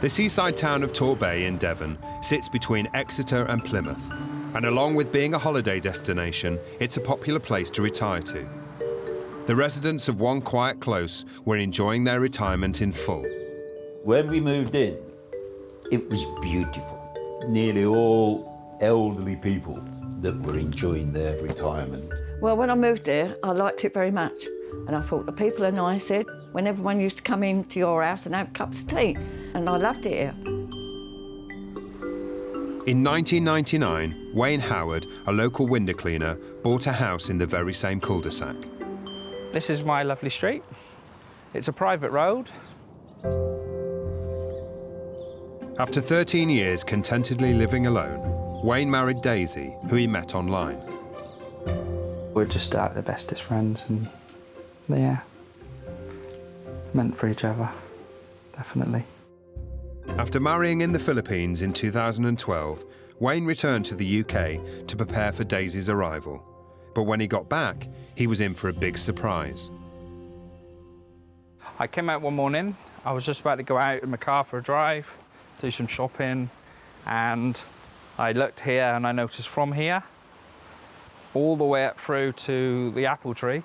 The seaside town of Torbay in Devon sits between Exeter and Plymouth, and along with being a holiday destination, it's a popular place to retire to. The residents of one quiet close were enjoying their retirement in full. When we moved in, it was beautiful. Nearly all elderly people that were enjoying their retirement. Well, when I moved here, I liked it very much. And I thought the people are nice here. When everyone used to come into your house and have cups of tea, and I loved it here. In 1999, Wayne Howard, a local window cleaner, bought a house in the very same cul-de-sac. This is my lovely street. It's a private road. After 13 years contentedly living alone, Wayne married Daisy, who he met online. We're just the bestest friends, and yeah, meant for each other, definitely. After marrying in the Philippines in 2012, Wayne returned to the UK to prepare for Daisy's arrival. But when he got back, he was in for a big surprise. I came out one morning, I was just about to go out in my car for a drive, do some shopping, and I looked here and I noticed from here, all the way up through to the apple tree,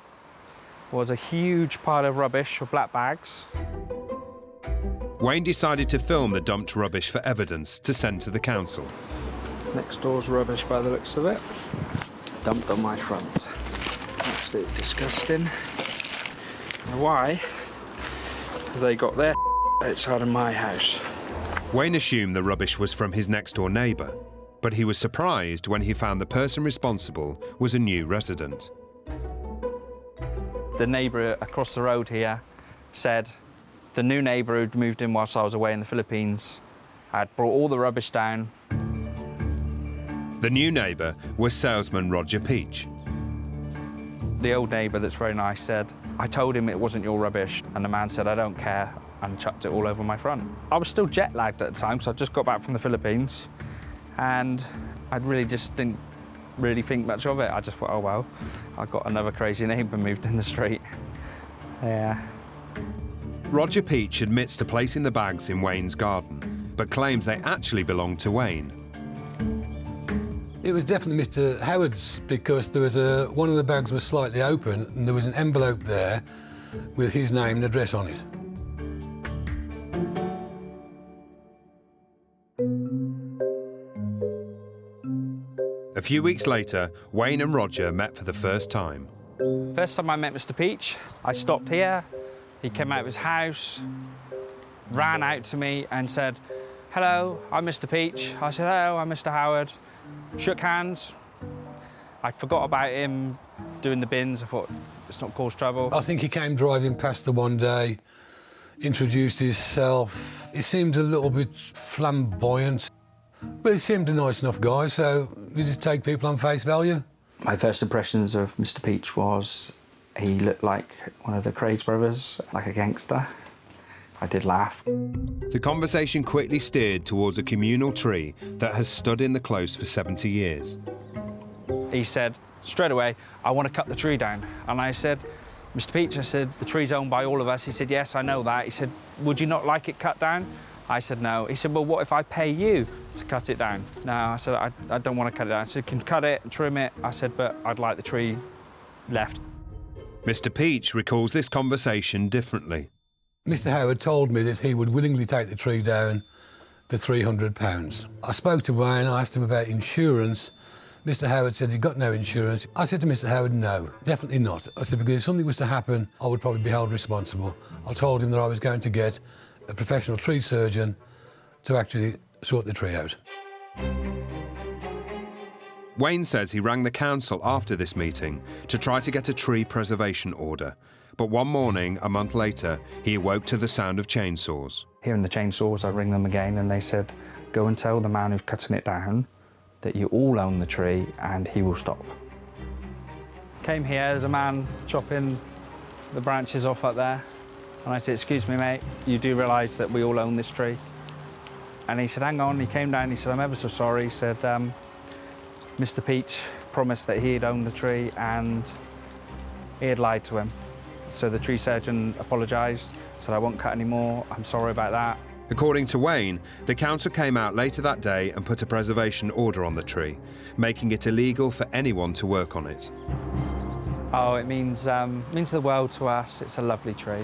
was a huge pile of rubbish or black bags. Wayne decided to film the dumped rubbish for evidence to send to the council. Next door's rubbish by the looks of it. Dumped on my front. Absolutely disgusting. Why have they got their outside of my house? Wayne assumed the rubbish was from his next-door neighbour, but he was surprised when he found the person responsible was a new resident. The neighbour across the road here said the new neighbour who'd moved in whilst I was away in the Philippines had brought all the rubbish down. The new neighbour was salesman Roger Peach. The old neighbour that's very nice said, I told him it wasn't your rubbish, and the man said, I don't care, and chucked it all over my front. I was still jet lagged at the time, so I just got back from the Philippines, and I really just didn't really think much of it. I just thought, oh well, I got another crazy neighbour moved in the street. Yeah. Roger Peach admits to placing the bags in Wayne's garden, but claims they actually belonged to Wayne. It was definitely Mr. Howard's, because there was one of the bags was slightly open and there was an envelope there with his name and address on it. A few weeks later, Wayne and Roger met for the first time. First time I met Mr. Peach, I stopped here. He came out of his house, ran out to me and said, hello, I'm Mr. Peach. I said, hello, I'm Mr. Howard. Shook hands. I forgot about him doing the bins. I thought, let's not cause trouble. I think he came driving past the one day, introduced himself. He seemed a little bit flamboyant. But he seemed a nice enough guy, so we just take people on face value. My first impressions of Mr. Peach was he looked like one of the Craig brothers, like a gangster. I did laugh. The conversation quickly steered towards a communal tree that has stood in the close for 70 years. He said, straight away, I want to cut the tree down. And I said, Mr. Peach, I said, the tree's owned by all of us. He said, yes, I know that. He said, would you not like it cut down? I said, no. He said, well, what if I pay you to cut it down? No, I said, I don't want to cut it down. So you can cut it and trim it. I said, but I'd like the tree left. Mr. Peach recalls this conversation differently. Mr. Howard told me that he would willingly take the tree down for £300. I spoke to Wayne, I asked him about insurance. Mr. Howard said he'd got no insurance. I said to Mr. Howard, no, definitely not. I said, because if something was to happen, I would probably be held responsible. I told him that I was going to get a professional tree surgeon to actually sort the tree out. Wayne says he rang the council after this meeting to try to get a tree preservation order. But one morning, a month later, he awoke to the sound of chainsaws. Hearing the chainsaws, I ring them again and they said, go and tell the man who's cutting it down that you all own the tree and he will stop. Came here, there's a man chopping the branches off up there. And I said, excuse me, mate, you do realise that we all own this tree? And he said, hang on. He came down, he said, I'm ever so sorry. He said, Mr. Peach promised that he'd own the tree and he had lied to him. So the tree surgeon apologised, said, I won't cut any more, I'm sorry about that. According to Wayne, the council came out later that day and put a preservation order on the tree, making it illegal for anyone to work on it. Oh, it means the world to us. It's a lovely tree.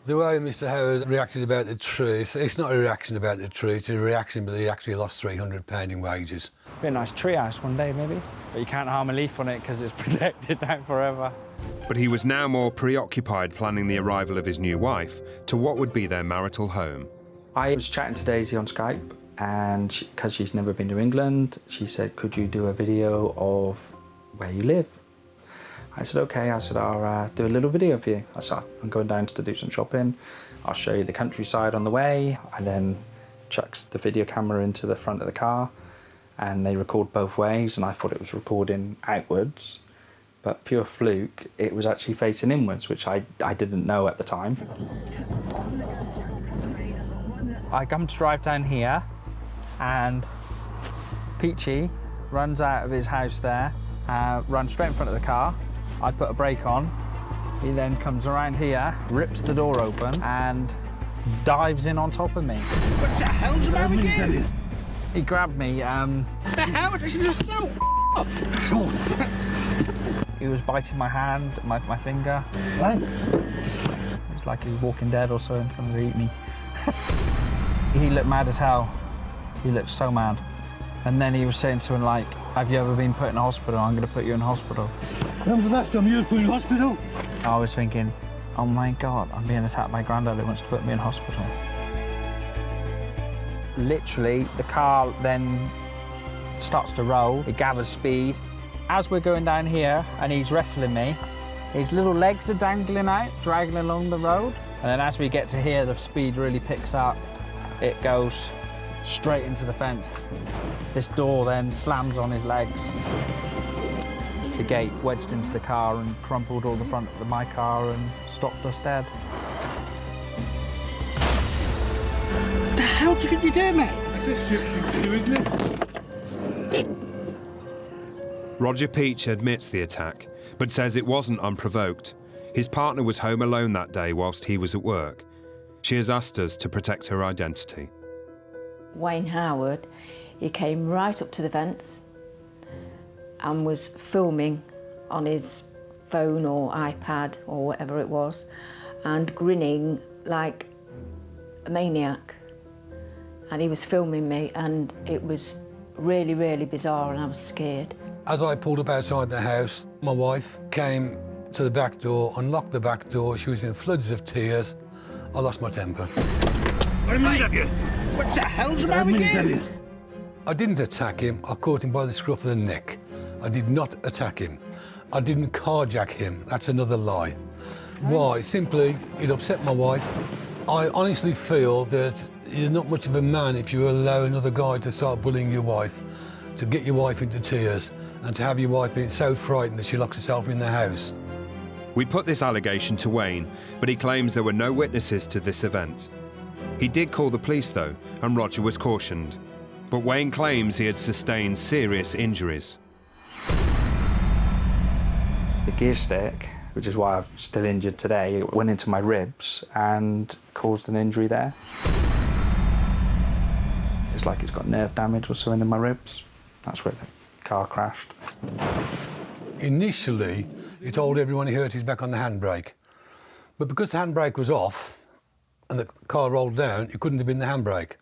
The way Mr Howard reacted about the tree, it's not a reaction about the tree, it's a reaction that he actually lost £300 in wages. Be a nice tree house one day, maybe. But you can't harm a leaf on it because it's protected now forever. But he was now more preoccupied planning the arrival of his new wife to what would be their marital home. I was chatting to Daisy on Skype, and because she's never been to England, she said, could you do a video of where you live? I said, OK. I said, I'll do a little video for you. I said, I'm going down to do some shopping. I'll show you the countryside on the way. I then chucked the video camera into the front of the car, and they record both ways, and I thought it was recording outwards, but pure fluke, it was actually facing inwards, which I didn't know at the time. I come to drive down here, and Peachy runs out of his house there, runs straight in front of the car. I put a brake on. He then comes around here, rips the door open, and dives in on top of me. What the hell's the matter with you? He grabbed me. What the hell? This is just so off. He was biting my hand, my finger. Thanks. It was like he was Walking Dead or something, trying to eat me. He looked mad as hell. He looked so mad. And then he was saying something like, have you ever been put in hospital? I'm going to put you in hospital. When was the last time you was put in hospital? I was thinking, oh my God, I'm being attacked by Grandad who wants to put me in hospital. Literally, the car then starts to roll. It gathers speed. As we're going down here and he's wrestling me, his little legs are dangling out, dragging along the road. And then as we get to here, the speed really picks up. It goes straight into the fence. This door then slams on his legs. The gate wedged into the car and crumpled all the front of my car and stopped us dead. What the hell do you think you're doing, mate? That's a shit thing to do, isn't it? Roger Peach admits the attack, but says it wasn't unprovoked. His partner was home alone that day whilst he was at work. She has asked us to protect her identity. Wayne Howard, he came right up to the fence and was filming on his phone or iPad or whatever it was, and grinning like a maniac. And he was filming me, and it was really, really bizarre, and I was scared. As I pulled up outside the house, my wife came to the back door, unlocked the back door. She was in floods of tears. I lost my temper. What the hell's the matter with you? I didn't attack him. I caught him by the scruff of the neck. I did not attack him. I didn't carjack him. That's another lie. Why? Simply, it upset my wife. I honestly feel that you're not much of a man if you allow another guy to start bullying your wife, to get your wife into tears, and to have your wife being so frightened that she locks herself in the house. We put this allegation to Wayne, but he claims there were no witnesses to this event. He did call the police though, and Roger was cautioned. But Wayne claims he had sustained serious injuries. The gear stick, which is why I'm still injured today, it went into my ribs and caused an injury there. It's like it's got nerve damage or something in my ribs. That's where the car crashed. Initially, he told everyone he hurt his back on the handbrake. But because the handbrake was off and the car rolled down, it couldn't have been the handbrake.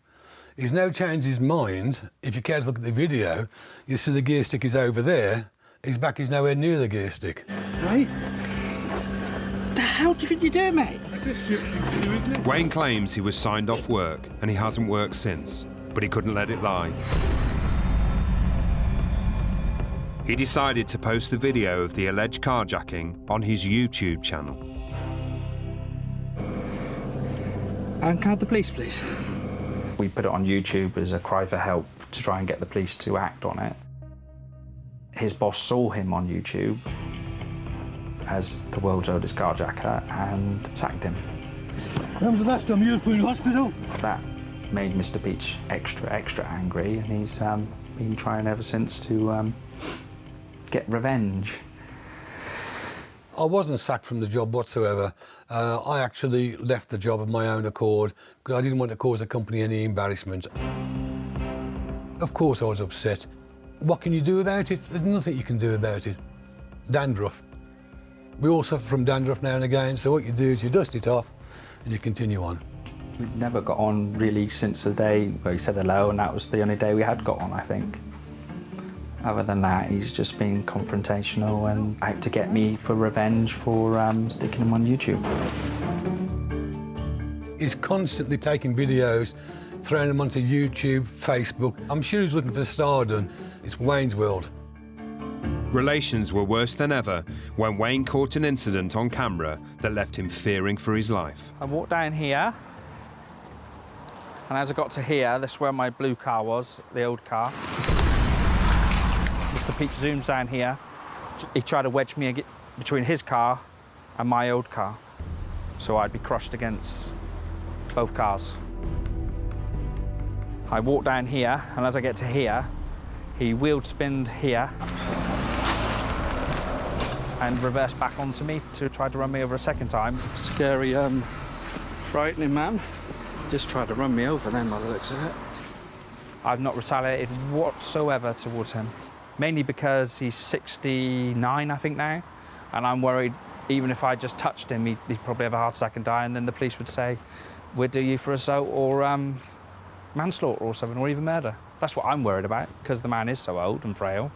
He's now changed his mind. If you care to look at the video, you see the gear stick is over there. His back is nowhere near the gear stick. Right? What the hell do you think you're doing, mate? That's a shit thing to do, isn't it? Wayne claims he was signed off work and he hasn't worked since, but he couldn't let it lie. He decided to post the video of the alleged carjacking on his YouTube channel. Can I have the police, please? We put it on YouTube as a cry for help to try and get the police to act on it. His boss saw him on YouTube as the world's oldest carjacker and sacked him. When was the last time you was put in hospital? That made Mr. Peach extra angry, and he's been trying ever since to get revenge. I wasn't sacked from the job whatsoever. I actually left the job of my own accord because I didn't want to cause the company any embarrassment. Of course I was upset. What can you do about it? There's nothing you can do about it. Dandruff. We all suffer from dandruff now and again, so what you do is you dust it off and you continue on. We'd never got on really since the day where he said hello, and that was the only day we had got on, I think. Other than that, he's just been confrontational and out to get me for revenge for sticking him on YouTube. He's constantly taking videos, throwing them onto YouTube, Facebook. I'm sure he's looking for stardom. It's Wayne's world. Relations were worse than ever when Wayne caught an incident on camera that left him fearing for his life. I walked down here, and as I got to here, this is where my blue car was, the old car. Mr. Peach zooms down here. He tried to wedge me between his car and my old car, so I'd be crushed against both cars. I walked down here, and as I get to here, he wheeled spinned here and reversed back onto me to try to run me over a second time. Scary, frightening man. Just tried to run me over then by the looks of it. I've not retaliated whatsoever towards him, mainly because he's 69, I think, now, and I'm worried even if I just touched him, he'd probably have a heart attack and die, and then the police would say, we'll do you for assault or manslaughter or something, or even murder. That's what I'm worried about, because the man is so old and frail.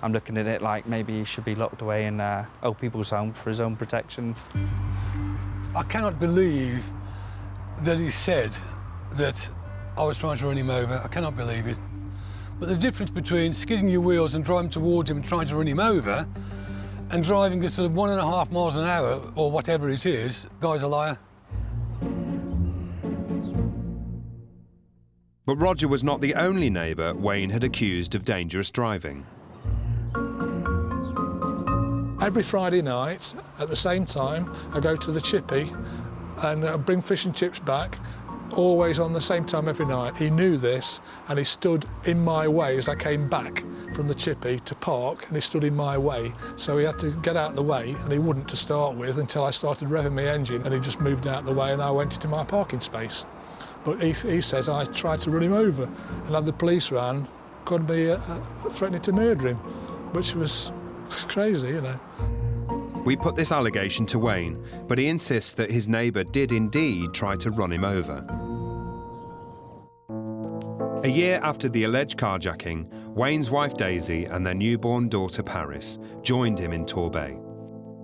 I'm looking at it like maybe he should be locked away in old people's home for his own protection. I cannot believe that he said that I was trying to run him over. I cannot believe it. But the difference between skidding your wheels and driving towards him and trying to run him over and driving at sort of 1.5 miles an hour or whatever it is, the guy's a liar. But Roger was not the only neighbour Wayne had accused of dangerous driving. Every Friday night, at the same time, I go to the chippy and bring fish and chips back, always on the same time every night. He knew this, and he stood in my way as I came back from the chippy to park, and he stood in my way. So he had to get out of the way, and he wouldn't to start with until I started revving my engine, and he just moved out of the way, and I went into my parking space. But he says I tried to run him over, and had the police around, could be threatening to murder him, which was crazy, you know. We put this allegation to Wayne, but he insists that his neighbour did indeed try to run him over. A year after the alleged carjacking, Wayne's wife Daisy and their newborn daughter Paris joined him in Torbay.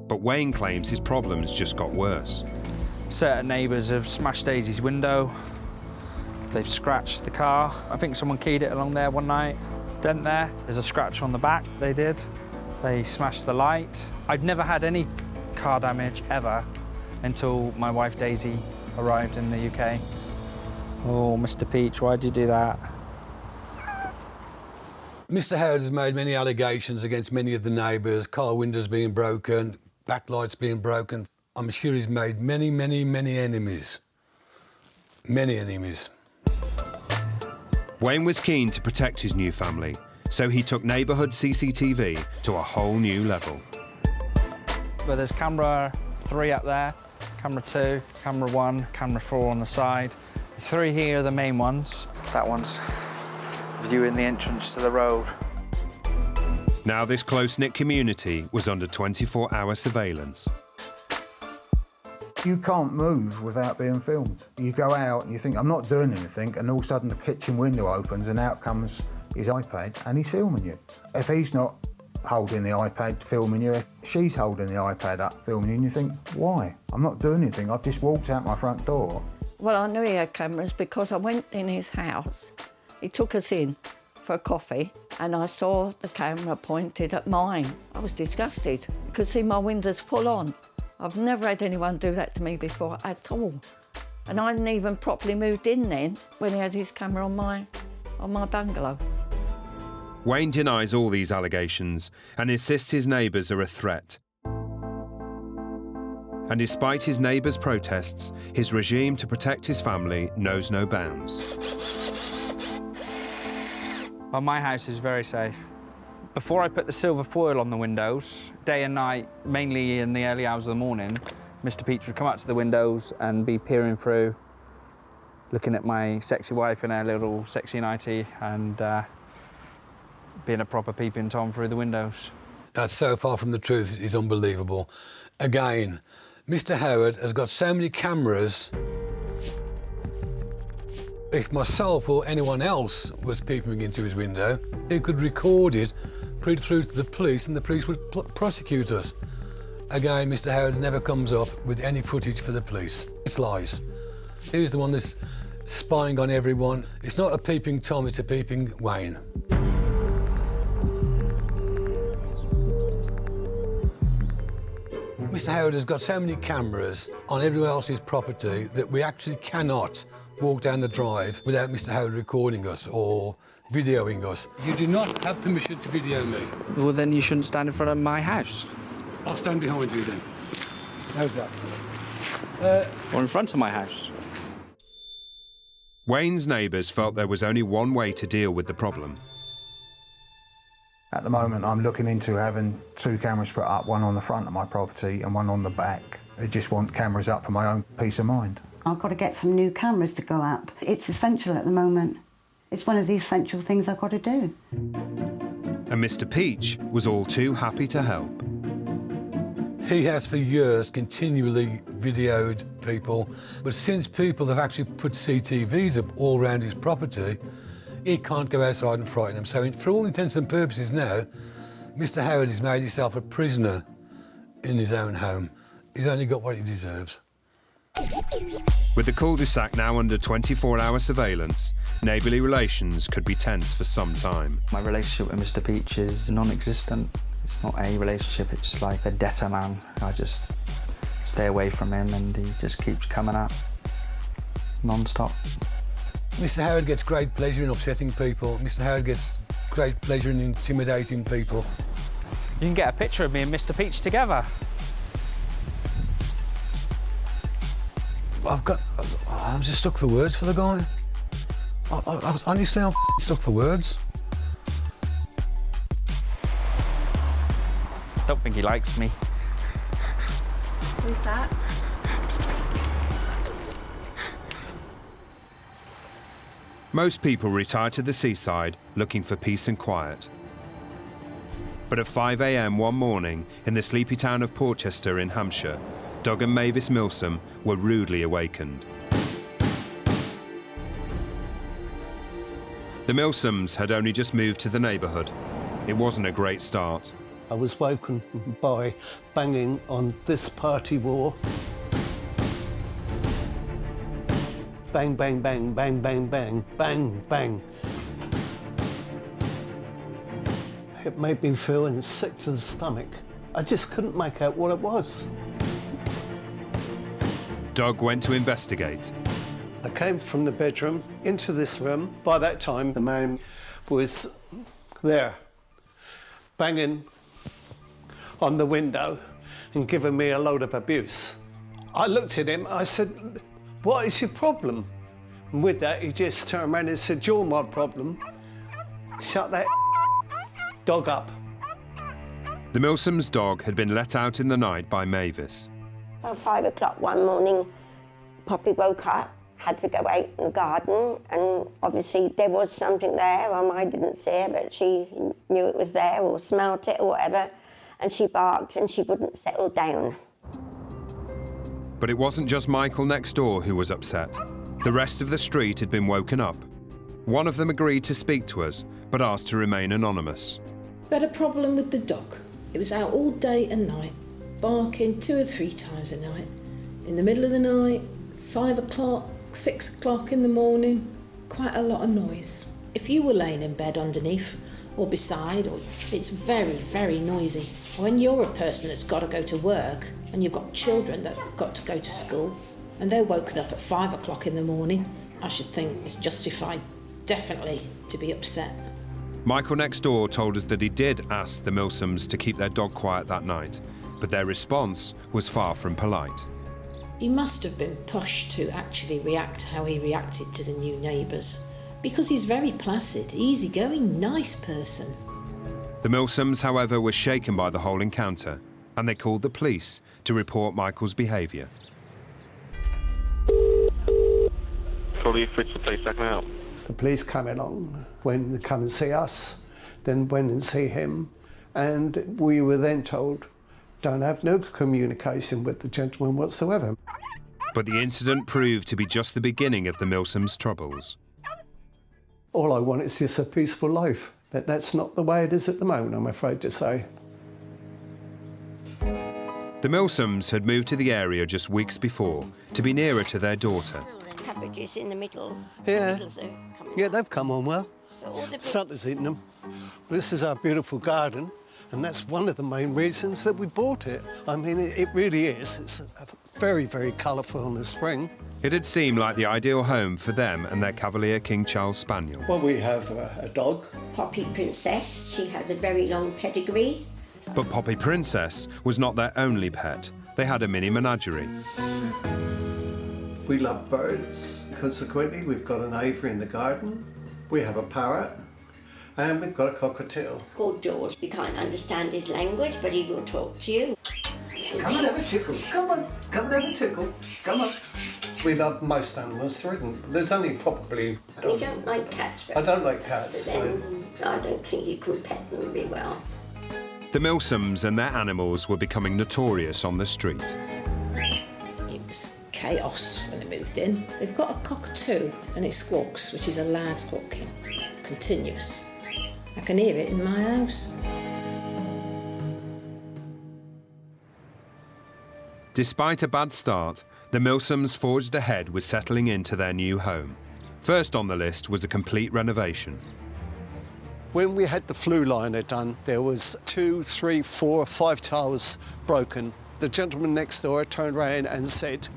But Wayne claims his problems just got worse. Certain neighbours have smashed Daisy's window. They've scratched the car. I think someone keyed it along there one night. Dent there. There's a scratch on the back, they did. They smashed the light. I'd never had any car damage ever until my wife Daisy arrived in the UK. Oh, Mr. Peach, why'd you do that? Mr. Howard has made many allegations against many of the neighbours, car windows being broken, backlights being broken. I'm sure he's made many, many, many enemies. Many enemies. Wayne was keen to protect his new family, so he took Neighbourhood CCTV to a whole new level. But there's camera 3 up there, camera 2, camera 1, camera 4 on the side. The 3 here are the main ones. That one's viewing the entrance to the road. Now this close-knit community was under 24-hour surveillance. You can't move without being filmed. You go out and you think, I'm not doing anything, and all of a sudden the kitchen window opens and out comes his iPad and he's filming you. If he's not holding the iPad filming you, if she's holding the iPad up filming you, and you think, why? I'm not doing anything, I've just walked out my front door. Well, I knew he had cameras because I went in his house. He took us in for a coffee and I saw the camera pointed at mine. I was disgusted. You could see my windows full on. I've never had anyone do that to me before at all. And I hadn't even properly moved in then when he had his camera on my bungalow. Wayne denies all these allegations and insists his neighbours are a threat. And despite his neighbours' protests, his regime to protect his family knows no bounds. Well, my house is very safe. Before I put the silver foil on the windows, day and night, mainly in the early hours of the morning, Mr. Peach would come out to the windows and be peering through, looking at my sexy wife in her little sexy nightie and being a proper peeping Tom through the windows. That's so far from the truth, it's unbelievable. Again, Mr. Howard has got so many cameras. If myself or anyone else was peeping into his window, he could record it, put it through to the police, and the police would prosecute us. Again, Mr. Howard never comes up with any footage for the police. It's lies. He's the one that's spying on everyone. It's not a peeping Tom, it's a peeping Wayne. Mr. Howard has got so many cameras on everyone else's property that we actually cannot walk down the drive without Mr. Howard recording us or videoing us. You do not have permission to video me. Well, then you shouldn't stand in front of my house. I'll stand behind you then. How's that? Or in front of my house. Wayne's neighbours felt there was only one way to deal with the problem. At the moment, I'm looking into having 2 cameras put up, one on the front of my property and one on the back. I just want cameras up for my own peace of mind. I've got to get some new cameras to go up. It's essential at the moment. It's one of the essential things I've got to do. And Mr. Peach was all too happy to help. He has for years continually videoed people, but since people have actually put CCTVs up all around his property, he can't go outside and frighten them. So for all intents and purposes now, Mr. Howard has made himself a prisoner in his own home. He's only got what he deserves. With the cul-de-sac now under 24-hour surveillance, neighbourly relations could be tense for some time. My relationship with Mr. Peach is non-existent. It's not a relationship, it's like a debtor man. I just stay away from him and he just keeps coming up non-stop. Mr. Howard gets great pleasure in upsetting people. Mr. Howard gets great pleasure in intimidating people. You can get a picture of me and Mr. Peach together. I'm just stuck for words for the guy. Honestly, I'm stuck for words. Don't think he likes me. Who's that? Most people retire to the seaside looking for peace and quiet. But at 5 a.m. one morning in the sleepy town of Portchester in Hampshire, Doug and Mavis Milsom were rudely awakened. The Milsoms had only just moved to the neighbourhood. It wasn't a great start. I was woken by banging on this party wall. Bang, bang, bang, bang, bang, bang, bang, bang. It made me feel sick to the stomach. I just couldn't make out what it was. Doug went to investigate. I came from the bedroom into this room. By that time, the man was there, banging on the window and giving me a load of abuse. I looked at him, I said, "What is your problem?" And with that, he just turned around and said, "You're my problem. Shut that dog up." The Milsoms' dog had been let out in the night by Mavis. About 5 o'clock one morning, Poppy woke up, had to go out in the garden, and obviously there was something there. I didn't see it, but she knew it was there or smelt it or whatever, and she barked and she wouldn't settle down. But it wasn't just Michael next door who was upset. The rest of the street had been woken up. One of them agreed to speak to us, but asked to remain anonymous. We had a problem with the dog. It was out all day and night, barking 2 or 3 times a night. In the middle of the night, 5 o'clock, 6 o'clock in the morning, quite a lot of noise. If you were laying in bed underneath or beside, it's very, very noisy. When you're a person that's got to go to work and you've got children that have got to go to school and they're woken up at 5 o'clock in the morning, I should think it's justified, definitely, to be upset. Michael next door told us that he did ask the Milsoms to keep their dog quiet that night, but their response was far from polite. He must have been pushed to actually react how he reacted to the new neighbours, because he's very placid, easygoing, nice person. The Milsoms, however, were shaken by the whole encounter, and they called the police to report Michael's behaviour. Police, which the police, I can help. The police came along, went and come and see us, then went and see him, and we were then told, don't have no communication with the gentleman whatsoever. But the incident proved to be just the beginning of the Milsoms' troubles. All I want is just a peaceful life. But that's not the way it is at the moment, I'm afraid to say. The Milsoms had moved to the area just weeks before to be nearer to their daughter. Cabbages in the middle. Yeah, Yeah, they've come on well. Something's eaten them. This is our beautiful garden, and that's one of the main reasons that we bought it. I mean, it really is. It's very, very colourful in the spring. It had seemed like the ideal home for them and their Cavalier King Charles Spaniel. Well, we have a dog. Poppy Princess. She has a very long pedigree. But Poppy Princess was not their only pet. They had a mini menagerie. We love birds. Consequently, we've got an aviary in the garden. We have a parrot. And we've got a cockatiel. Called George. We can't understand his language, but he will talk to you. Come and have a tickle. Come on, come and have a tickle. Come on. We love most animals. There's only probably... We don't like cats. I don't like cats. But then, I don't think you could pet them very well. The Milsoms and their animals were becoming notorious on the street. It was chaos when they moved in. They've got a cockatoo and it squawks, which is a loud squawking, continuous. I can hear it in my house. Despite a bad start, the Milsoms forged ahead with settling into their new home. First on the list was a complete renovation. When we had the flue liner done, there was 2, 3, 4, 5 tiles broken. The gentleman next door turned around and said,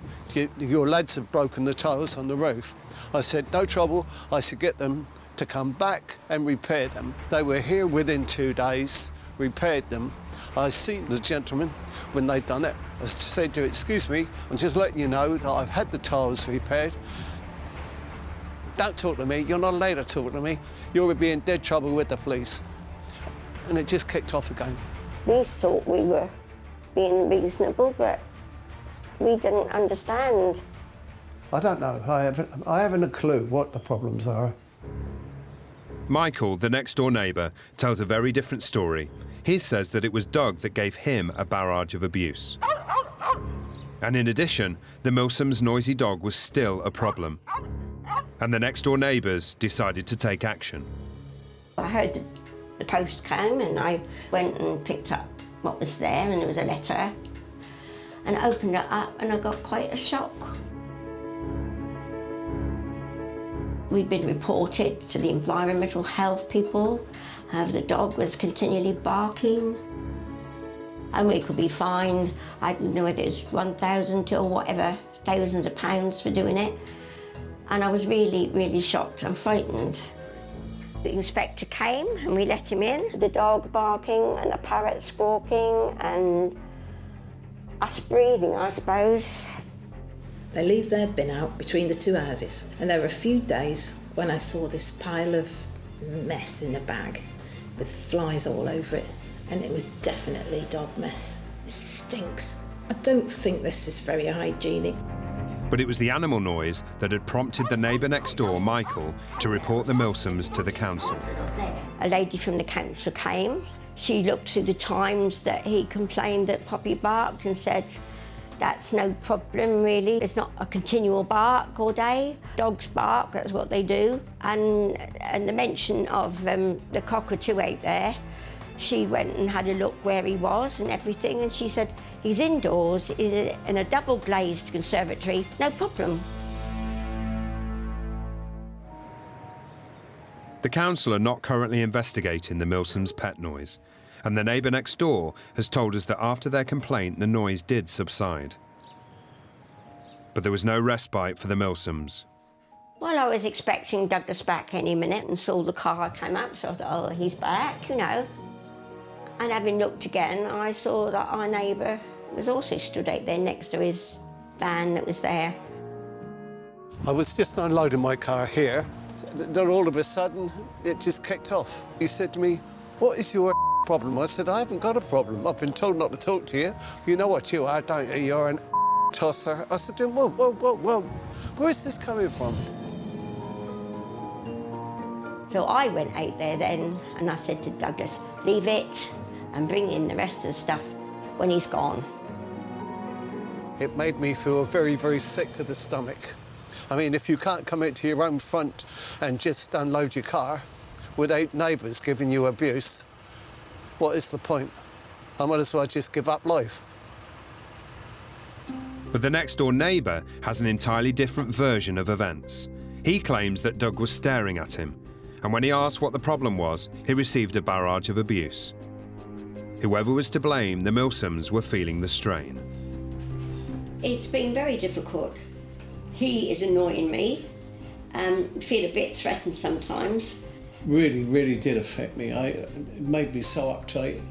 your lads have broken the tiles on the roof. I said, no trouble, I should get them to come back and repair them. They were here within 2 days, repaired them. I seen the gentleman when they'd done it. I said to him, excuse me, I'm just letting you know that I've had the tiles repaired. Don't talk to me, you're not allowed to talk to me. You'll be in dead trouble with the police. And it just kicked off again. We thought we were being reasonable, but we didn't understand. I don't know, I haven't a clue what the problems are. Michael, the next-door neighbour, tells a very different story. He says that it was Doug that gave him a barrage of abuse. And in addition, the Milsoms' noisy dog was still a problem. And the next-door neighbours decided to take action. I heard the post came and I went and picked up what was there, and there was a letter. And I opened it up and I got quite a shock. We'd been reported to the environmental health people. The dog was continually barking. And we could be fined, I don't know whether it was 1,000 or whatever, thousands of pounds for doing it. And I was really, really shocked and frightened. The inspector came and we let him in. The dog barking and the parrot squawking and us breathing, I suppose. They leave their bin out between the two houses, and there were a few days when I saw this pile of mess in a bag with flies all over it, and it was definitely dog mess. It stinks. I don't think this is very hygienic. But it was the animal noise that had prompted the neighbour next door, Michael, to report the Milsoms to the council. A lady from the council came. She looked through the times that he complained that Poppy barked and said, that's no problem, really. It's not a continual bark all day. Dogs bark, that's what they do. And the mention of the cockatoo out there, she went and had a look where he was and everything, and she said, he's indoors, he's in a double-glazed conservatory, no problem. The council are not currently investigating the Milsoms' pet noise, and the neighbour next door has told us that after their complaint, the noise did subside. But there was no respite for the Milsoms. Well, I was expecting Douglas back any minute and saw the car come up, so I thought, oh, he's back, you know. And having looked again, I saw that our neighbour was also stood out there next to his van that was there. I was just unloading my car here, then all of a sudden, it just kicked off. He said to me, what is your problem. I said, I haven't got a problem. I've been told not to talk to you. You know what you are, don't you? You're an tosser. I said to him, whoa, whoa, whoa, whoa. Where's this coming from? So I went out there then and I said to Douglas, leave it and bring in the rest of the stuff when he's gone. It made me feel very, very sick to the stomach. I mean, if you can't come into your own front and just unload your car without neighbours giving you abuse, what is the point? I might as well just give up life. But the next-door neighbour has an entirely different version of events. He claims that Doug was staring at him, and when he asked what the problem was, he received a barrage of abuse. Whoever was to blame, the Milsoms were feeling the strain. It's been very difficult. He is annoying me, feel a bit threatened sometimes. Really, really did affect me. It made me so uptight.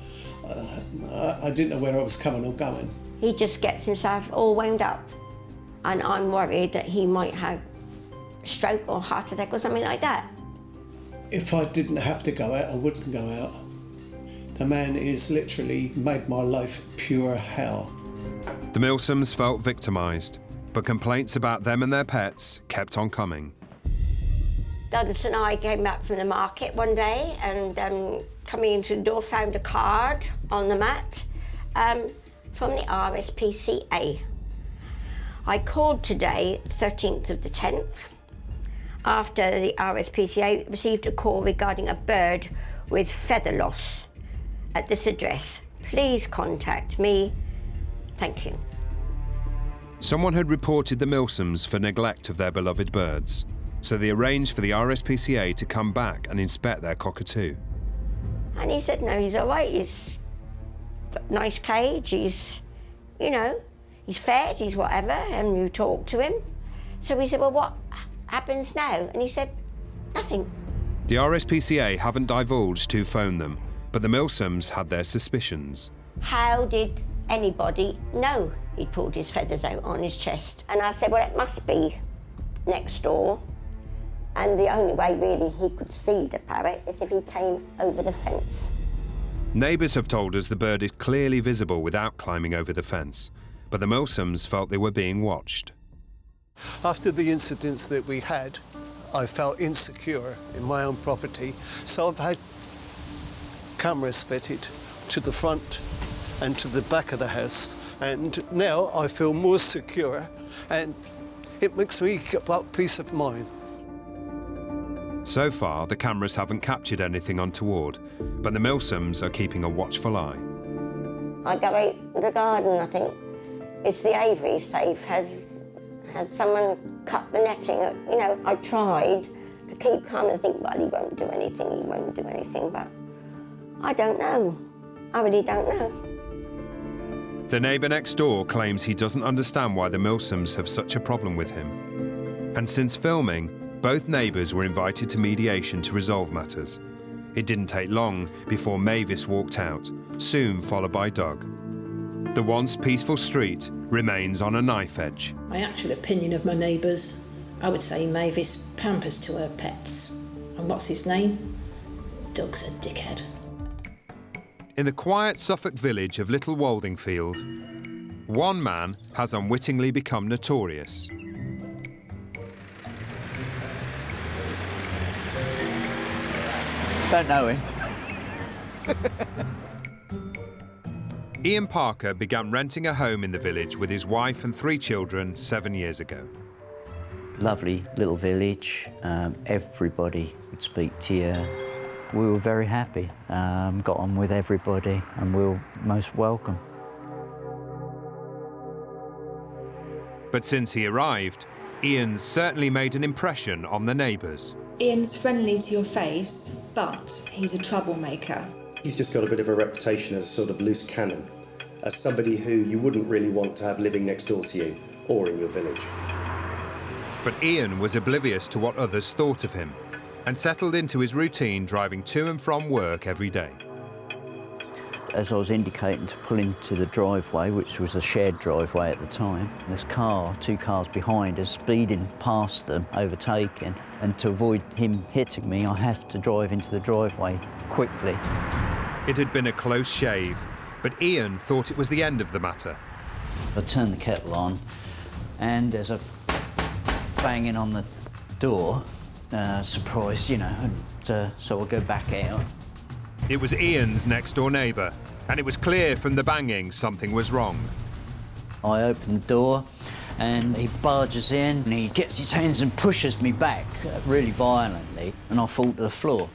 I didn't know where I was coming or going. He just gets himself all wound up, and I'm worried that he might have a stroke or heart attack or something like that. If I didn't have to go out, I wouldn't go out. The man has literally made my life pure hell. The Milsoms felt victimised, but complaints about them and their pets kept on coming. Douglas and I came back from the market one day and coming into the door found a card on the mat from the RSPCA. I called today, 13th of the 10th, after the RSPCA received a call regarding a bird with feather loss at this address. Please contact me. Thank you. Someone had reported the Milsoms for neglect of their beloved birds, so they arranged for the RSPCA to come back and inspect their cockatoo. And he said, no, he's all right, he's got a nice cage, he's, you know, he's fed, he's whatever, and you talk to him. So we said, well, what happens now? And he said, nothing. The RSPCA haven't divulged who phoned them, but the Milsoms had their suspicions. How did anybody know he'd pulled his feathers out on his chest? And I said, well, it must be next door. And the only way, really, he could see the parrot is if he came over the fence. Neighbours have told us the bird is clearly visible without climbing over the fence, but the Milsoms felt they were being watched. After the incidents that we had, I felt insecure in my own property, so I've had cameras fitted to the front and to the back of the house, and now I feel more secure, and it makes me about peace of mind. So far, the cameras haven't captured anything untoward, but the Milsoms are keeping a watchful eye. I go out in the garden, I think. It's the aviary safe. Has someone cut the netting? You know, I tried to keep calm and think, well, he won't do anything, but I don't know. I really don't know. The neighbour next door claims he doesn't understand why the Milsoms have such a problem with him. And since filming, both neighbours were invited to mediation to resolve matters. It didn't take long before Mavis walked out, soon followed by Doug. The once peaceful street remains on a knife edge. My actual opinion of my neighbours, I would say Mavis pampers to her pets. And what's his name? Doug's a dickhead. In the quiet Suffolk village of Little Waldingfield, one man has unwittingly become notorious. Don't know him. Ian Parker began renting a home in the village with his wife and 3 children 7 years ago. Lovely little village. Everybody would speak to you. We were very happy. Got on with everybody and we were most welcome. But since he arrived, Ian's certainly made an impression on the neighbours. Ian's friendly to your face, but he's a troublemaker. He's just got a bit of a reputation as a sort of loose cannon, as somebody who you wouldn't really want to have living next door to you or in your village. But Ian was oblivious to what others thought of him and settled into his routine driving to and from work every day. As I was indicating to pull into the driveway, which was a shared driveway at the time, this car, 2 cars behind us, speeding past them, overtaking, and to avoid him hitting me, I have to drive into the driveway quickly. It had been a close shave, but Ian thought it was the end of the matter. I turned the kettle on, and there's a banging on the door. Surprise, you know, and so I go back out. It was Ian's next-door neighbour, and it was clear from the banging something was wrong. I open the door, and he barges in, and he gets his hands and pushes me back really violently, and I fall to the floor.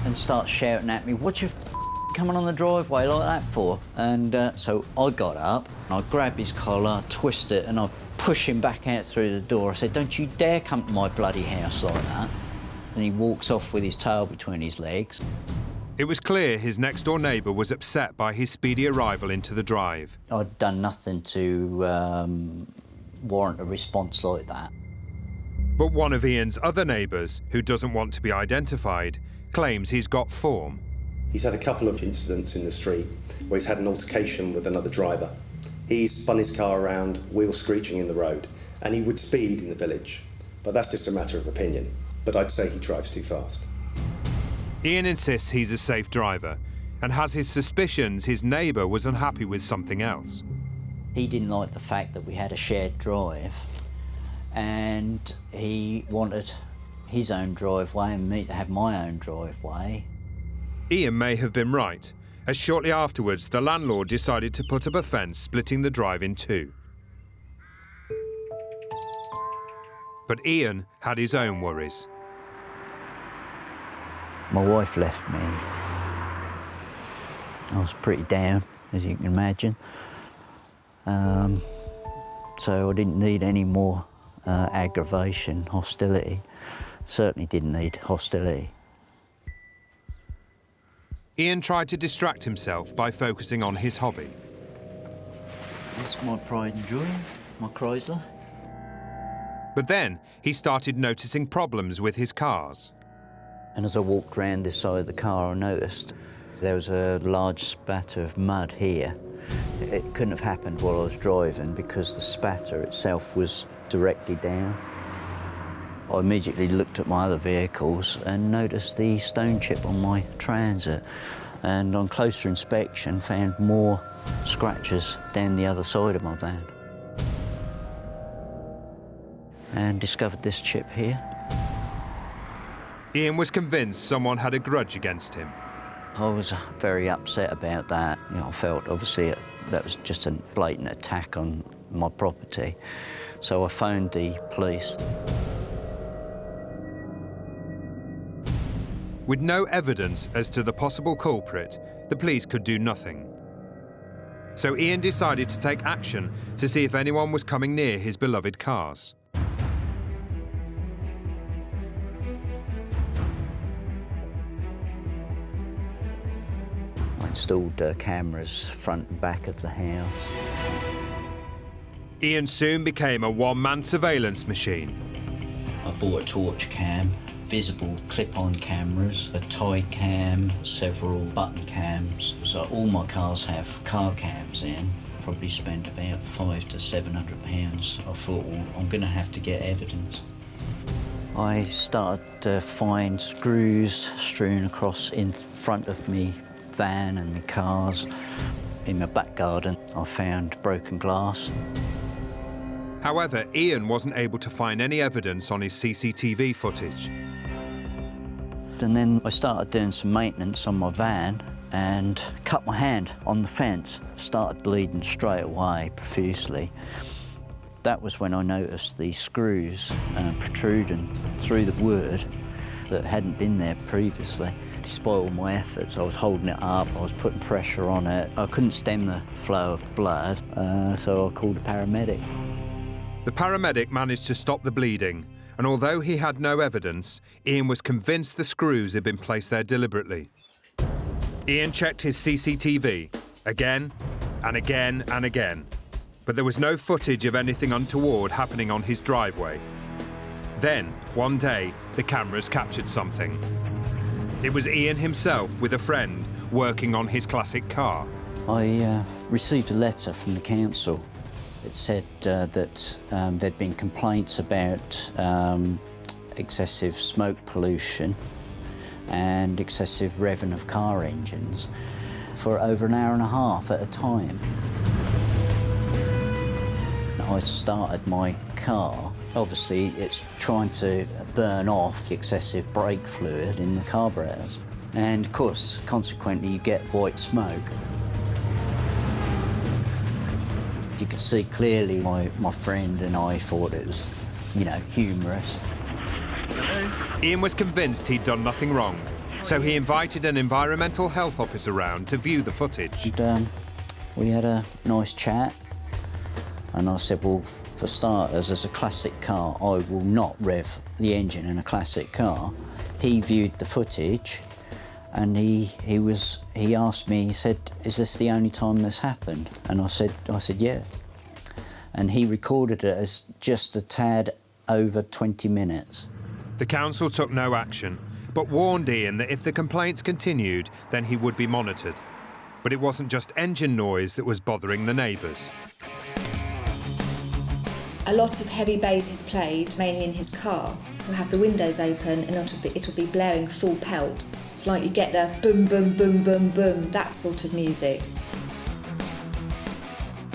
And starts shouting at me, "What you coming on the driveway like that for?" And so I got up, and I grab his collar, twist it, and I push him back out through the door. I said, "Don't you dare come to my bloody house like that." And he walks off with his tail between his legs. It was clear his next-door neighbour was upset by his speedy arrival into the drive. I'd done nothing to warrant a response like that. But one of Ian's other neighbours, who doesn't want to be identified, claims he's got form. He's had a couple of incidents in the street where he's had an altercation with another driver. He's spun his car around, wheels screeching in the road, and he would speed in the village. But that's just a matter of opinion. But I'd say he drives too fast. Ian insists he's a safe driver and has his suspicions his neighbour was unhappy with something else. He didn't like the fact that we had a shared drive, and he wanted his own driveway and me to have my own driveway. Ian may have been right, as shortly afterwards the landlord decided to put up a fence splitting the drive in two. But Ian had his own worries. My wife left me. I was pretty down, as you can imagine. So I didn't need any more aggravation, hostility. Certainly didn't need hostility. Ian tried to distract himself by focusing on his hobby. This is my pride and joy, my Chrysler. But then he started noticing problems with his cars. And as I walked round this side of the car, I noticed there was a large spatter of mud here. It couldn't have happened while I was driving because the spatter itself was directly down. I immediately looked at my other vehicles and noticed the stone chip on my Transit, and on closer inspection found more scratches down the other side of my van. And discovered this chip here. Ian was convinced someone had a grudge against him. I was very upset about that. You know, I felt obviously that was just a blatant attack on my property. So I phoned the police. With no evidence as to the possible culprit, the police could do nothing. So Ian decided to take action to see if anyone was coming near his beloved cars. I installed cameras front and back of the house. Ian soon became a one-man surveillance machine. I bought a torch cam, visible clip-on cameras, a tie cam, several button cams. So all my cars have car cams in. Probably spent about £500 to £700. I thought, well, I'm going to have to get evidence. I started to find screws strewn across in front of me van and my cars. In my back garden, I found broken glass. However, Ian wasn't able to find any evidence on his CCTV footage. And then I started doing some maintenance on my van and cut my hand on the fence. Started bleeding straight away, profusely. That was when I noticed the screws protruding through the wood that hadn't been there previously. Despite all my efforts, I was holding it up, I was putting pressure on it. I couldn't stem the flow of blood, so I called a paramedic. The paramedic managed to stop the bleeding, and although he had no evidence, Ian was convinced the screws had been placed there deliberately. Ian checked his CCTV again and again and again, but there was no footage of anything untoward happening on his driveway. Then, one day, the cameras captured something. It was Ian himself with a friend working on his classic car. I received a letter from the council. It said that there'd been complaints about excessive smoke pollution and excessive revving of car engines for over an hour and a half at a time. I started my car. Obviously, it's trying to burn off excessive brake fluid in the carburetors. And of course, consequently, you get white smoke. You could see clearly my friend and I thought it was, humorous. Ian was convinced he'd done nothing wrong, so he invited an environmental health officer round to view the footage. And, we had a nice chat, and I said, well, for starters, as a classic car, I will not rev the engine in a classic car. He viewed the footage, and he asked me, he said, is this the only time this happened? And I said, yeah. And he recorded it as just a tad over 20 minutes. The council took no action, but warned Ian that if the complaints continued, then he would be monitored. But it wasn't just engine noise that was bothering the neighbours. A lot of heavy bass is played, mainly in his car. He'll have the windows open and it'll be blaring full pelt. It's like you get the boom, boom, boom, boom, boom, that sort of music.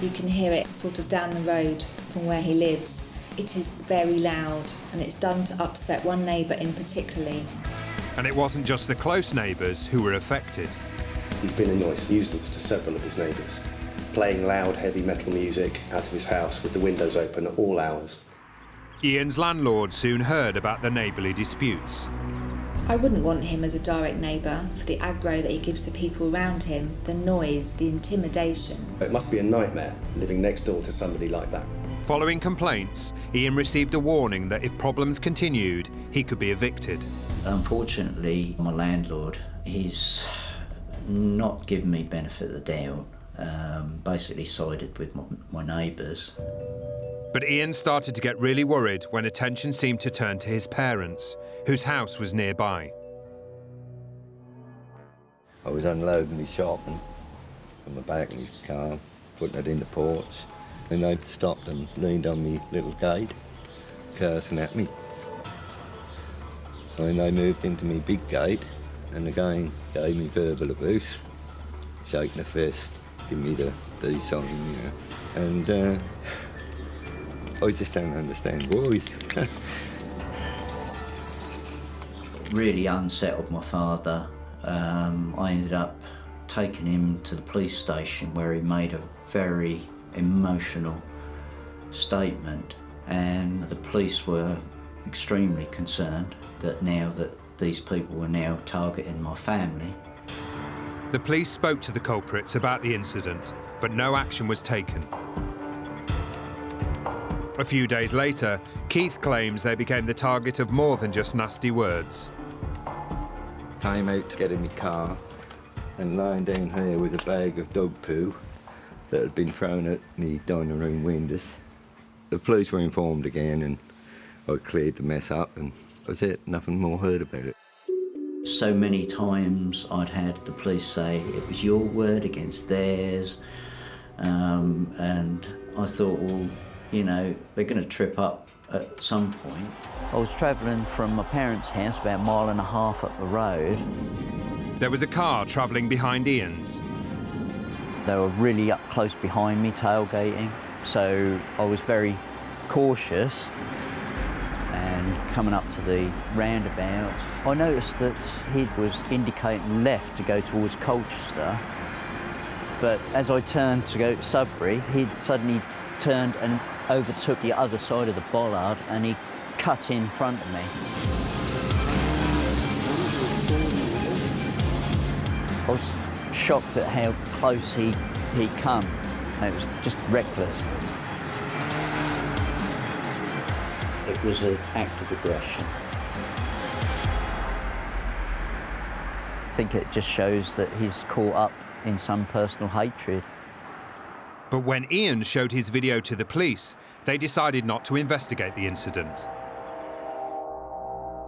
You can hear it sort of down the road from where he lives. It is very loud, and it's done to upset one neighbour in particularly. And it wasn't just the close neighbours who were affected. He's been a nuisance to several of his neighbours, playing loud, heavy metal music out of his house with the windows open at all hours. Ian's landlord soon heard about the neighbourly disputes. I wouldn't want him as a direct neighbour for the aggro that he gives the people around him, the noise, the intimidation. It must be a nightmare living next door to somebody like that. Following complaints, Ian received a warning that if problems continued, he could be evicted. Unfortunately, my landlord, he's not given me benefit of the doubt. Basically sided with my neighbours. But Ian started to get really worried when attention seemed to turn to his parents, whose house was nearby. I was unloading my shopping from the back of my car, putting it in the porch, and they stopped and leaned on me little gate, cursing at me. And they moved into me big gate, and again gave me verbal abuse, shaking a fist, giving me the sign, and I just don't understand why. Really unsettled my father. I ended up taking him to the police station where he made a very emotional statement, and the police were extremely concerned that now that these people were now targeting my family. The police spoke to the culprits about the incident, but no action was taken. A few days later, Keith claims they became the target of more than just nasty words. Came out to get in my car, and lying down here was a bag of dog poo that had been thrown at me dining room windows. The police were informed again, and I cleared the mess up, and that's it. Nothing more heard about it. So many times I'd had the police say it was your word against theirs, and I thought, well, they're going to trip up at some point. I was travelling from my parents' house about 1.5 miles up the road. There was a car travelling behind Ian's. They were really up close behind me, tailgating, so I was very cautious. And coming up to the roundabout, I noticed that he was indicating left to go towards Colchester, but as I turned to go to Sudbury, he'd suddenly turned and overtook the other side of the bollard, and he cut in front of me. I was shocked at how close he'd come. It was just reckless. It was an act of aggression. I think it just shows that he's caught up in some personal hatred. But when Ian showed his video to the police, they decided not to investigate the incident.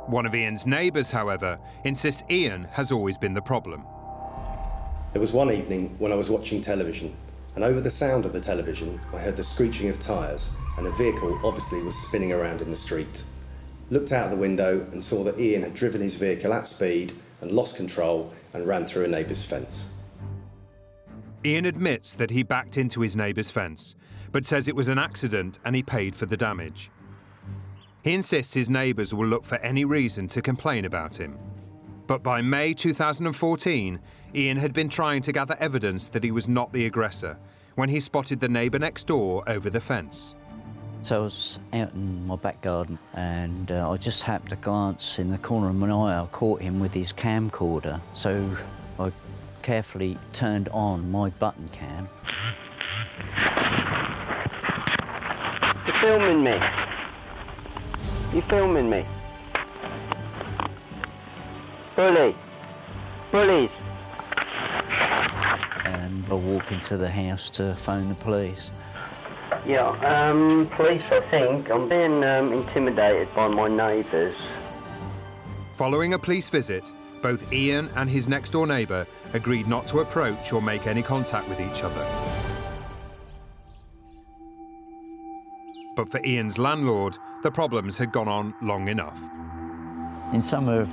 One of Ian's neighbours, however, insists Ian has always been the problem. There was one evening when I was watching television, and over the sound of the television, I heard the screeching of tyres, and a vehicle obviously was spinning around in the street. Looked out the window and saw that Ian had driven his vehicle at speed and lost control and ran through a neighbour's fence. Ian admits that he backed into his neighbour's fence, but says it was an accident and he paid for the damage. He insists his neighbours will look for any reason to complain about him. But by May 2014, Ian had been trying to gather evidence that he was not the aggressor when he spotted the neighbour next door over the fence. So I was out in my back garden and I just happened to glance in the corner of my eye. I caught him with his camcorder, so I carefully turned on my button cam. You're filming me. You're filming me. Bully. Bullies. And I walk into the house to phone the police. Yeah, police, I think. I'm being intimidated by my neighbours. Following a police visit, both Ian and his next-door neighbour agreed not to approach or make any contact with each other. But for Ian's landlord, the problems had gone on long enough. In summer of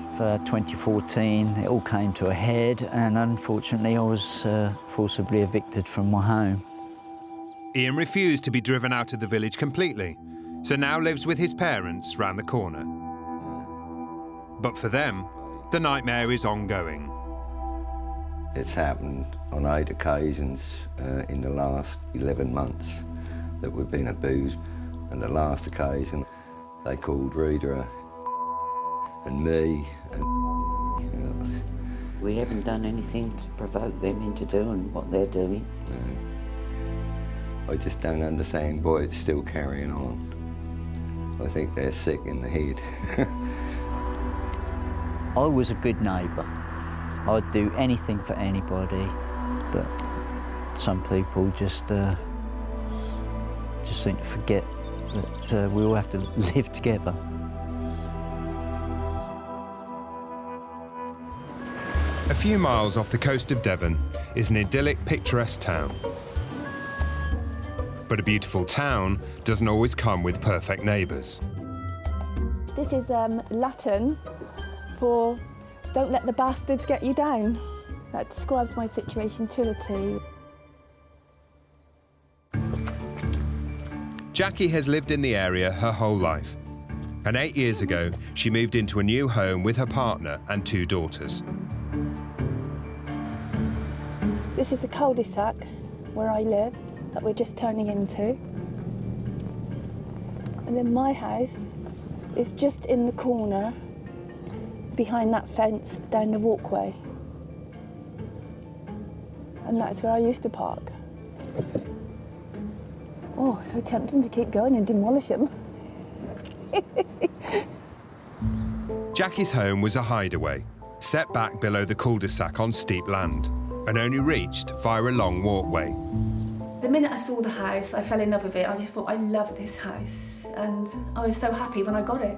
2014, it all came to a head, and unfortunately I was forcibly evicted from my home. Ian refused to be driven out of the village completely, so now lives with his parents round the corner. But for them, the nightmare is ongoing. It's happened on 8 occasions in the last 11 months that we've been abused. And the last occasion, they called Rita and me. And, we haven't done anything to provoke them into doing what they're doing. I just don't understand why it's still carrying on. I think they're sick in the head. I was a good neighbour. I'd do anything for anybody, but some people just seem to forget that we all have to live together. A few miles off the coast of Devon is an idyllic, picturesque town. But a beautiful town doesn't always come with perfect neighbours. This is Latin for "don't let the bastards get you down." That describes my situation to a T. Jackie has lived in the area her whole life. And 8 years ago, she moved into a new home with her partner and 2 daughters. This is a cul-de-sac where I live that we're just turning into. And then my house is just in the corner behind that fence down the walkway. And that's where I used to park. Oh, so tempting to keep going and demolish them. Jackie's home was a hideaway, set back below the cul-de-sac on steep land, and only reached via a long walkway. The minute I saw the house, I fell in love with it. I just thought, I love this house. And I was so happy when I got it.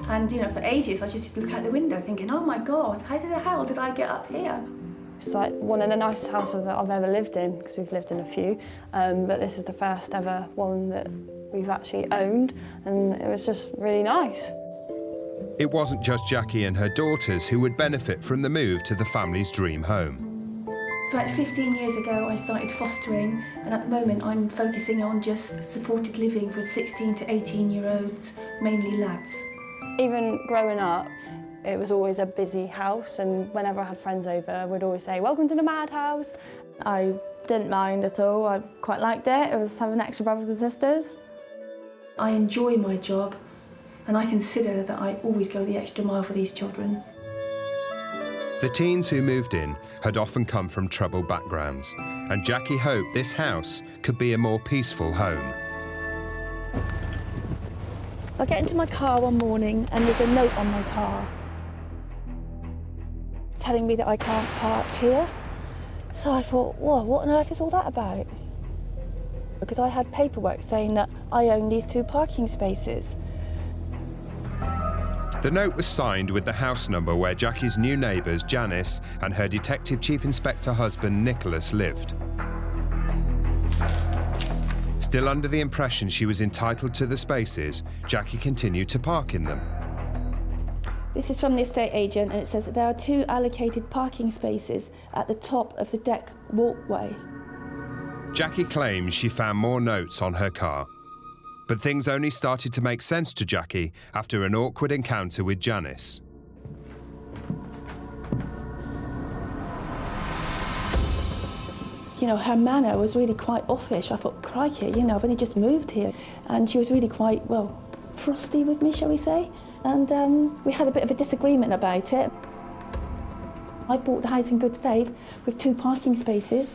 And, you know, for ages, I just look out the window thinking, oh my God, how the hell did I get up here? It's like one of the nicest houses that I've ever lived in, because we've lived in a few, but this is the first ever one that we've actually owned, and it was just really nice. It wasn't just Jackie and her daughters who would benefit from the move to the family's dream home. About 15 years ago, I started fostering, and at the moment I'm focusing on just supported living for 16 to 18-year-olds, mainly lads. Even growing up, it was always a busy house, and whenever I had friends over, we'd always say, welcome to the madhouse. I didn't mind at all. I quite liked it. It was having extra brothers and sisters. I enjoy my job, and I consider that I always go the extra mile for these children. The teens who moved in had often come from troubled backgrounds, and Jackie hoped this house could be a more peaceful home. I get into my car one morning and there's a note on my car telling me that I can't park here. So I thought, whoa, what on earth is all that about? Because I had paperwork saying that I own these 2 parking spaces. The note was signed with the house number where Jackie's new neighbours, Janice, and her Detective Chief Inspector husband, Nicholas, lived. Still under the impression she was entitled to the spaces, Jackie continued to park in them. This is from the estate agent, and it says that there are 2 allocated parking spaces at the top of the deck walkway. Jackie claims she found more notes on her car. But things only started to make sense to Jackie after an awkward encounter with Janice. You know, her manner was really quite offish. I thought, crikey, you know, I've only just moved here. And she was really quite, well, frosty with me, shall we say. And we had a bit of a disagreement about it. I bought the house in good faith with 2 parking spaces.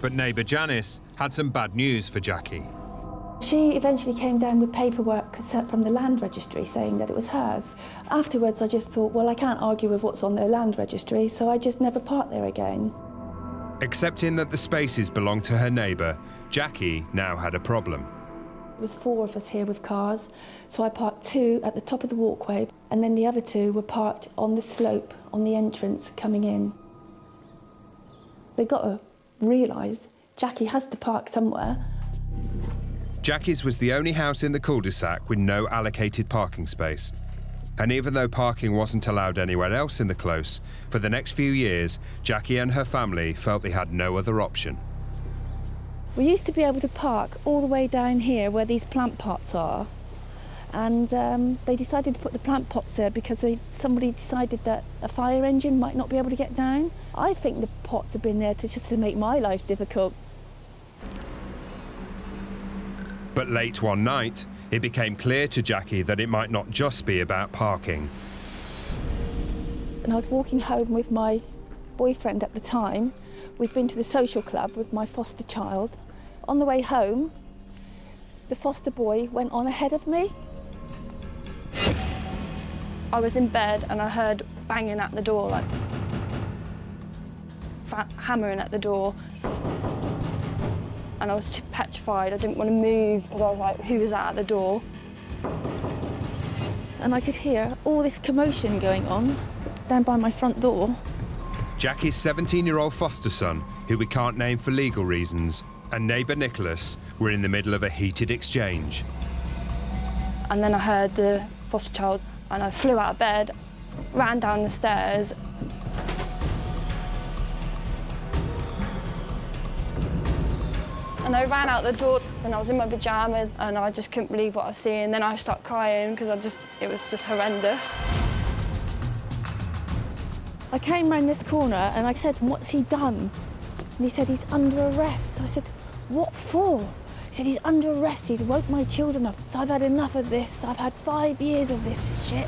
But neighbour Janice had some bad news for Jackie. She eventually came down with paperwork from the land registry saying that it was hers. Afterwards, I just thought, well, I can't argue with what's on their land registry, so I just never parked there again. Accepting that the spaces belonged to her neighbour, Jackie now had a problem. There was 4 of us here with cars, so I parked 2 at the top of the walkway, and then the other 2 were parked on the slope, on the entrance coming in. They've got to realise Jackie has to park somewhere. Jackie's was the only house in the cul-de-sac with no allocated parking space. And even though parking wasn't allowed anywhere else in the close, for the next few years, Jackie and her family felt they had no other option. We used to be able to park all the way down here where these plant pots are. And they decided to put the plant pots there because somebody decided that a fire engine might not be able to get down. I think the pots have been there just to make my life difficult. But late one night, it became clear to Jackie that it might not just be about parking. And I was walking home with my boyfriend at the time. We'd been to the social club with my foster child. On the way home, the foster boy went on ahead of me. I was in bed and I heard banging at the door, like hammering at the door. And I was petrified. I didn't want to move because I was like, who was that at the door? And I could hear all this commotion going on down by my front door. Jackie's 17-year-old foster son, who we can't name for legal reasons, and neighbour Nicholas were in the middle of a heated exchange. And then I heard the foster child and I flew out of bed, ran down the stairs. And I ran out the door and I was in my pyjamas and I just couldn't believe what I was seeing. Then I started crying because it was just horrendous. I came round this corner and I said, what's he done? And he said, he's under arrest. I said, what for? He said, he's under arrest, he's woke my children up. So I've had enough of this. I've had 5 years of this shit.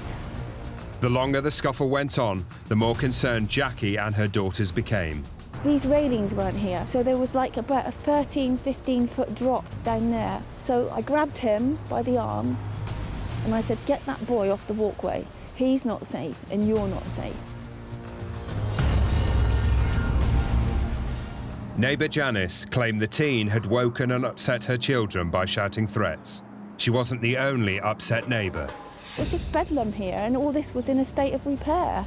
The longer the scuffle went on, the more concerned Jackie and her daughters became. These railings weren't here, so there was like about a 13, 15-foot drop down there. So I grabbed him by the arm and I said, get that boy off the walkway. He's not safe and you're not safe. Neighbour Janice claimed the teen had woken and upset her children by shouting threats. She wasn't the only upset neighbour. It was just bedlam here and all this was in a state of repair.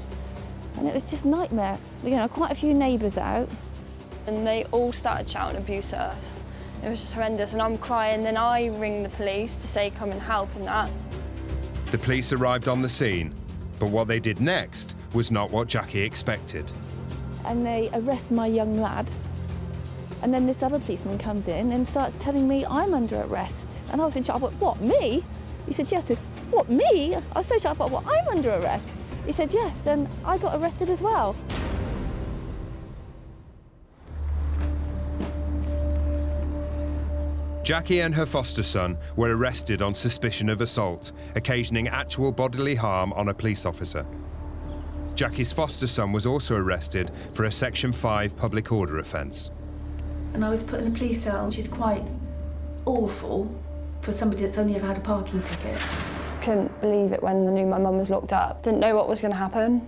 And it was just nightmare. You know, quite a few neighbours out. And they all started shouting abuse at us. It was just horrendous and I'm crying. Then I ring the police to say come and help and that. The police arrived on the scene, but what they did next was not what Jackie expected. And they arrest my young lad. And then this other policeman comes in and starts telling me I'm under arrest. And I was in shock. I went, what, me? He said, yes. I said, what, me? I was so shocked. I thought, what, I'm under arrest? He said, yes, then I got arrested as well. Jackie and her foster son were arrested on suspicion of assault, occasioning actual bodily harm on a police officer. Jackie's foster son was also arrested for a Section 5 public order offence. And I was put in a police cell, which is quite awful for somebody that's only ever had a parking ticket. Couldn't believe it when I knew my mum was locked up. Didn't know what was going to happen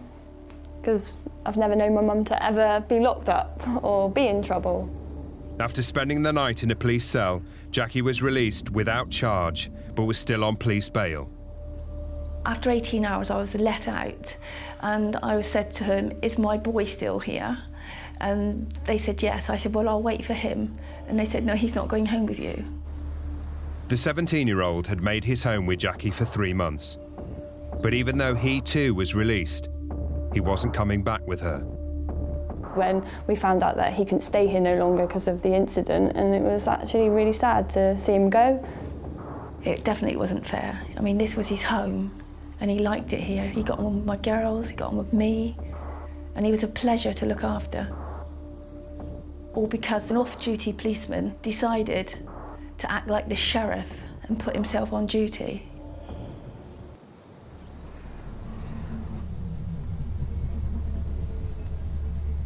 because I've never known my mum to ever be locked up or be in trouble. After spending the night in a police cell, Jackie was released without charge, but was still on police bail. After 18 hours, I was let out and I was said to him, is my boy still here? And they said yes. I said, well, I'll wait for him. And they said, no, he's not going home with you. The 17-year-old had made his home with Jackie for 3 months. But even though he too was released, he wasn't coming back with her. When we found out that he couldn't stay here no longer because of the incident, and it was actually really sad to see him go. It definitely wasn't fair. I mean, this was his home, and he liked it here. He got on with my girls, he got on with me, and he was a pleasure to look after. All because an off-duty policeman decided to act like the sheriff and put himself on duty.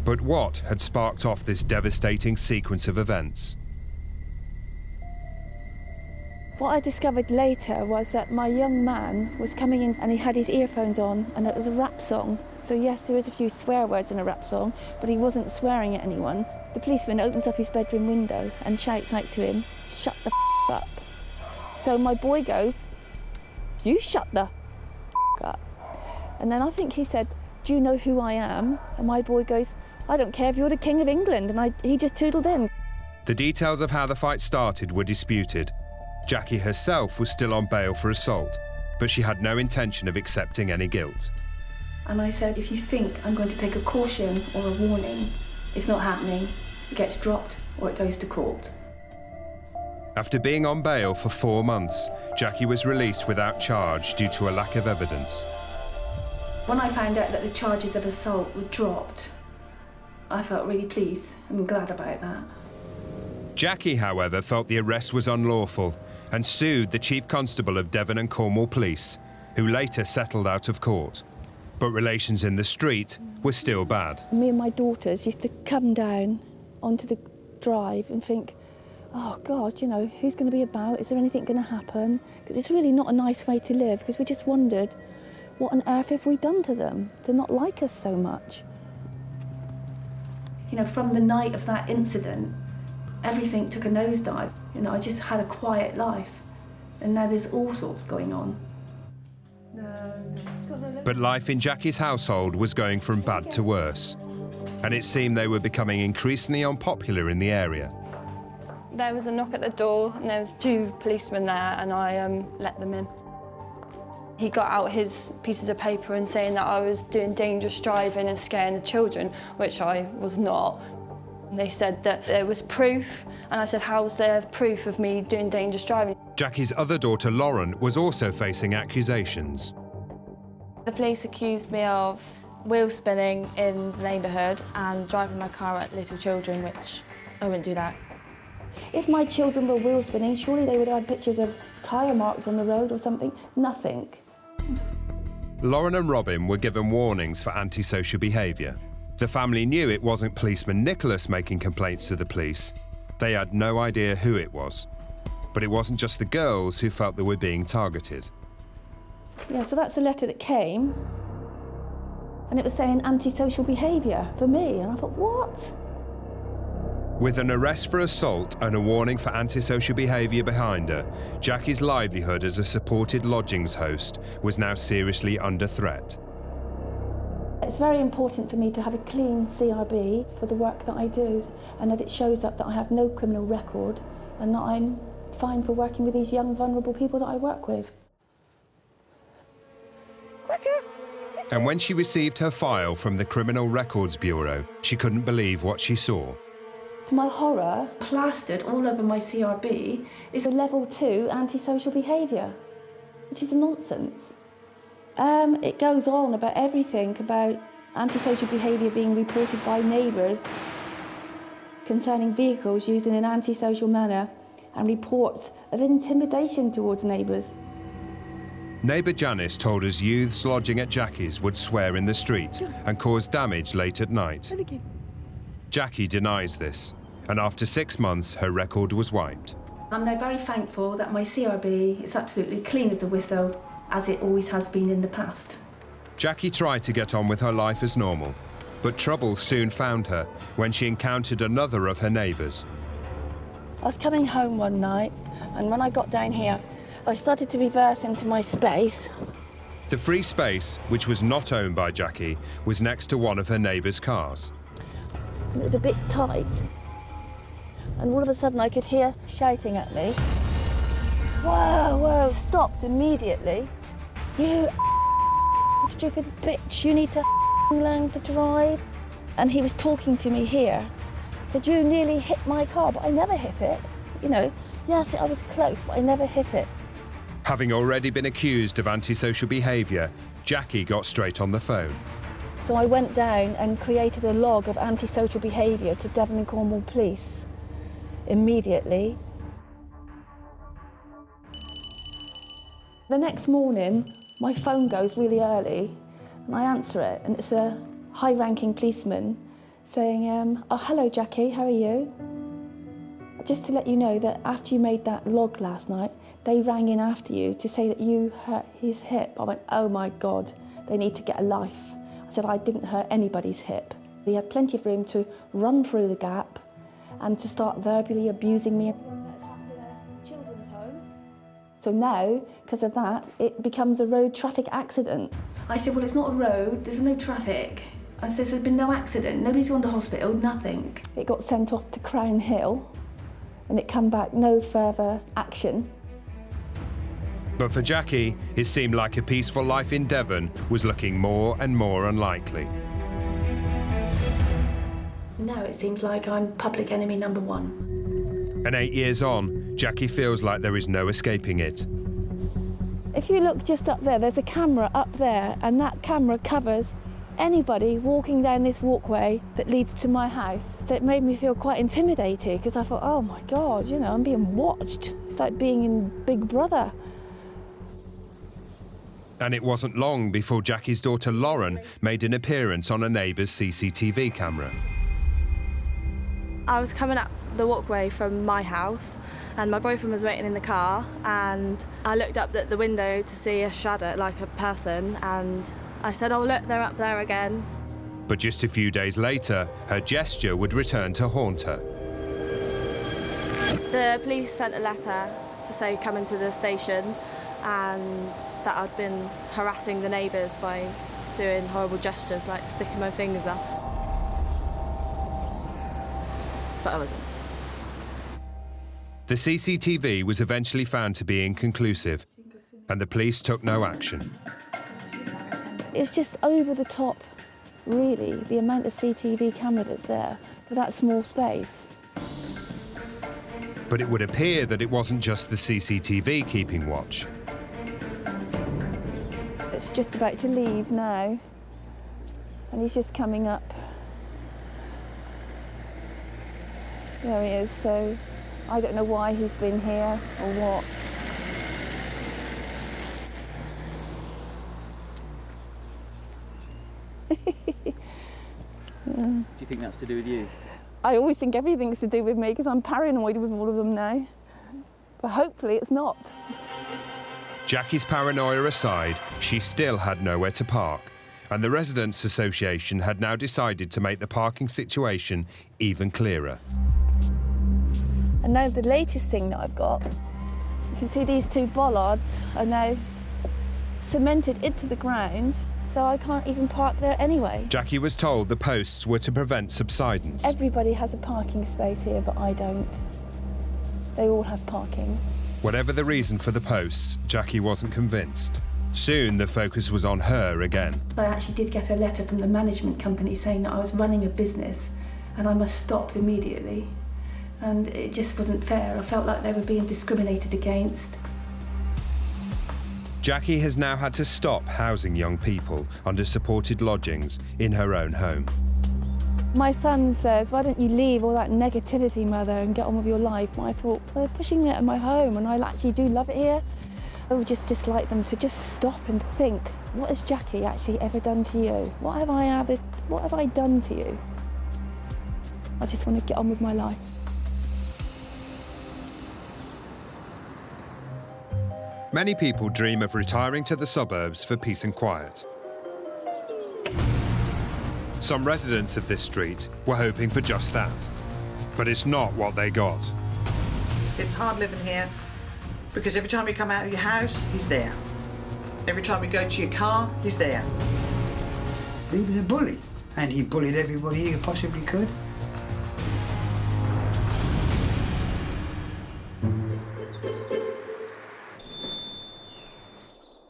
But what had sparked off this devastating sequence of events? What I discovered later was that my young man was coming in and he had his earphones on, and it was a rap song. So yes, there is a few swear words in a rap song, but he wasn't swearing at anyone. The policeman opens up his bedroom window and shouts out to him, "Shut the f*** up." So my boy goes, "You shut the f*** up." And then I think he said, "Do you know who I am?" And my boy goes, "I don't care if you're the King of England." And he just tootled in. The details of how the fight started were disputed. Jackie herself was still on bail for assault, but she had no intention of accepting any guilt. And I said, "If you think I'm going to take a caution or a warning, it's not happening. It gets dropped or it goes to court." After being on bail for 4 months, Jackie was released without charge due to a lack of evidence. When I found out that the charges of assault were dropped, I felt really pleased and glad about that. Jackie, however, felt the arrest was unlawful and sued the Chief Constable of Devon and Cornwall Police, who later settled out of court. But relations in the street were still bad. Me and my daughters used to come down onto the drive and think, "Oh God, you know, who's going to be about? Is there anything going to happen?" Because it's really not a nice way to live, because we just wondered, what on earth have we done to them to not like us so much? You know, from the night of that incident, everything took a nosedive. You know, I just had a quiet life, and now there's all sorts going on. But life in Jackie's household was going from bad to worse, and it seemed they were becoming increasingly unpopular in the area. There was a knock at the door, and there was 2 policemen there, and I let them in. He got out his pieces of paper and saying that I was doing dangerous driving and scaring the children, which I was not. They said that there was proof, and I said, "How's there proof of me doing dangerous driving?" Jackie's other daughter, Lauren, was also facing accusations. The police accused me of wheel spinning in the neighbourhood and driving my car at little children, which I wouldn't do that. If my children were wheel spinning, surely they would have had pictures of tyre marks on the road or something. Nothing. Lauren and Robin were given warnings for antisocial behaviour. The family knew it wasn't policeman Nicholas making complaints to the police. They had no idea who it was. But it wasn't just the girls who felt they were being targeted. Yeah, so that's the letter that came. And it was saying antisocial behaviour for me. And I thought, what? With an arrest for assault and a warning for antisocial behaviour behind her, Jackie's livelihood as a supported lodgings host was now seriously under threat. It's very important for me to have a clean CRB for the work that I do, and that it shows up that I have no criminal record and that I'm fine for working with these young, vulnerable people that I work with. And when she received her file from the Criminal Records Bureau, she couldn't believe what she saw. To my horror, plastered all over my CRB is a level 2 antisocial behaviour, which is a nonsense. It goes on about everything about antisocial behaviour being reported by neighbours concerning vehicles used in an antisocial manner and reports of intimidation towards neighbours. Neighbour Janice told us youths lodging at Jackie's would swear in the street and cause damage late at night. Jackie denies this, and after 6 months, her record was wiped. I'm now very thankful that my CRB is absolutely clean as a whistle, as it always has been in the past. Jackie tried to get on with her life as normal, but trouble soon found her when she encountered another of her neighbours. I was coming home one night, and when I got down here, I started to reverse into my space. The free space, which was not owned by Jackie, was next to one of her neighbours' cars. And it was a bit tight, and all of a sudden I could hear shouting at me. Whoa, whoa, stopped immediately. You stupid bitch, you need to learn to drive. And he was talking to me here. He said, you nearly hit my car, but I never hit it. You know, yes, I was close, but I never hit it. Having already been accused of antisocial behaviour, Jackie got straight on the phone. So I went down and created a log of antisocial behaviour to Devon and Cornwall Police immediately. The next morning, my phone goes really early, and I answer it, and it's a high-ranking policeman saying, oh, hello, Jackie, how are you? Just to let you know that after you made that log last night, they rang in after you to say that you hurt his hip. I went, oh my God, they need to get a life. I said, I didn't hurt anybody's hip. He had plenty of room to run through the gap and to start verbally abusing me. Children's home. So now, because of that, it becomes a road traffic accident. I said, well, it's not a road, there's no traffic. I said, there's been no accident, nobody's gone to hospital, nothing. It got sent off to Crown Hill, and it come back, no further action. But for Jackie, it seemed like a peaceful life in Devon was looking more and more unlikely. Now it seems like I'm public enemy number one. And 8 years on, Jackie feels like there is no escaping it. If you look just up there, there's a camera up there, and that camera covers anybody walking down this walkway that leads to my house. So it made me feel quite intimidated, because I thought, oh my God, you know, I'm being watched. It's like being in Big Brother. And it wasn't long before Jackie's daughter Lauren made an appearance on a neighbour's CCTV camera. I was coming up the walkway from my house and my boyfriend was waiting in the car, and I looked up at the window to see a shadow, like a person, and I said, oh look, they're up there again. But just a few days later, her gesture would return to haunt her. The police sent a letter to say come into the station, and that I'd been harassing the neighbours by doing horrible gestures like sticking my fingers up. But I wasn't. The CCTV was eventually found to be inconclusive, and the police took no action. It's just over the top, really, the amount of CCTV camera that's there for that small space. But it would appear that it wasn't just the CCTV keeping watch. It's just about to leave now, and he's just coming up. There he is, so I don't know why he's been here or what. Do you think that's to do with you? I always think everything's to do with me because I'm paranoid with all of them now, but hopefully it's not. Jackie's paranoia aside, she still had nowhere to park, and the Residents' Association had now decided to make the parking situation even clearer. And now the latest thing that I've got, you can see these two bollards are now cemented into the ground, so I can't even park there anyway. Jackie was told the posts were to prevent subsidence. Everybody has a parking space here, but I don't. They all have parking. Whatever the reason for the posts, Jackie wasn't convinced. Soon the focus was on her again. I actually did get a letter from the management company saying that I was running a business and I must stop immediately. And it just wasn't fair. I felt like they were being discriminated against. Jackie has now had to stop housing young people under supported lodgings in her own home. My son says, why don't you leave all that negativity, Mother, and get on with your life? And I thought, well, they're pushing me out of my home and I actually do love it here. I would just like them to just stop and think, what has Jackie actually ever done to you? What have I done to you? I just want to get on with my life. Many people dream of retiring to the suburbs for peace and quiet. Some residents of this street were hoping for just that, but it's not what they got. It's hard living here because every time you come out of your house, he's there. Every time you go to your car, he's there. He was a bully, and he bullied everybody he possibly could.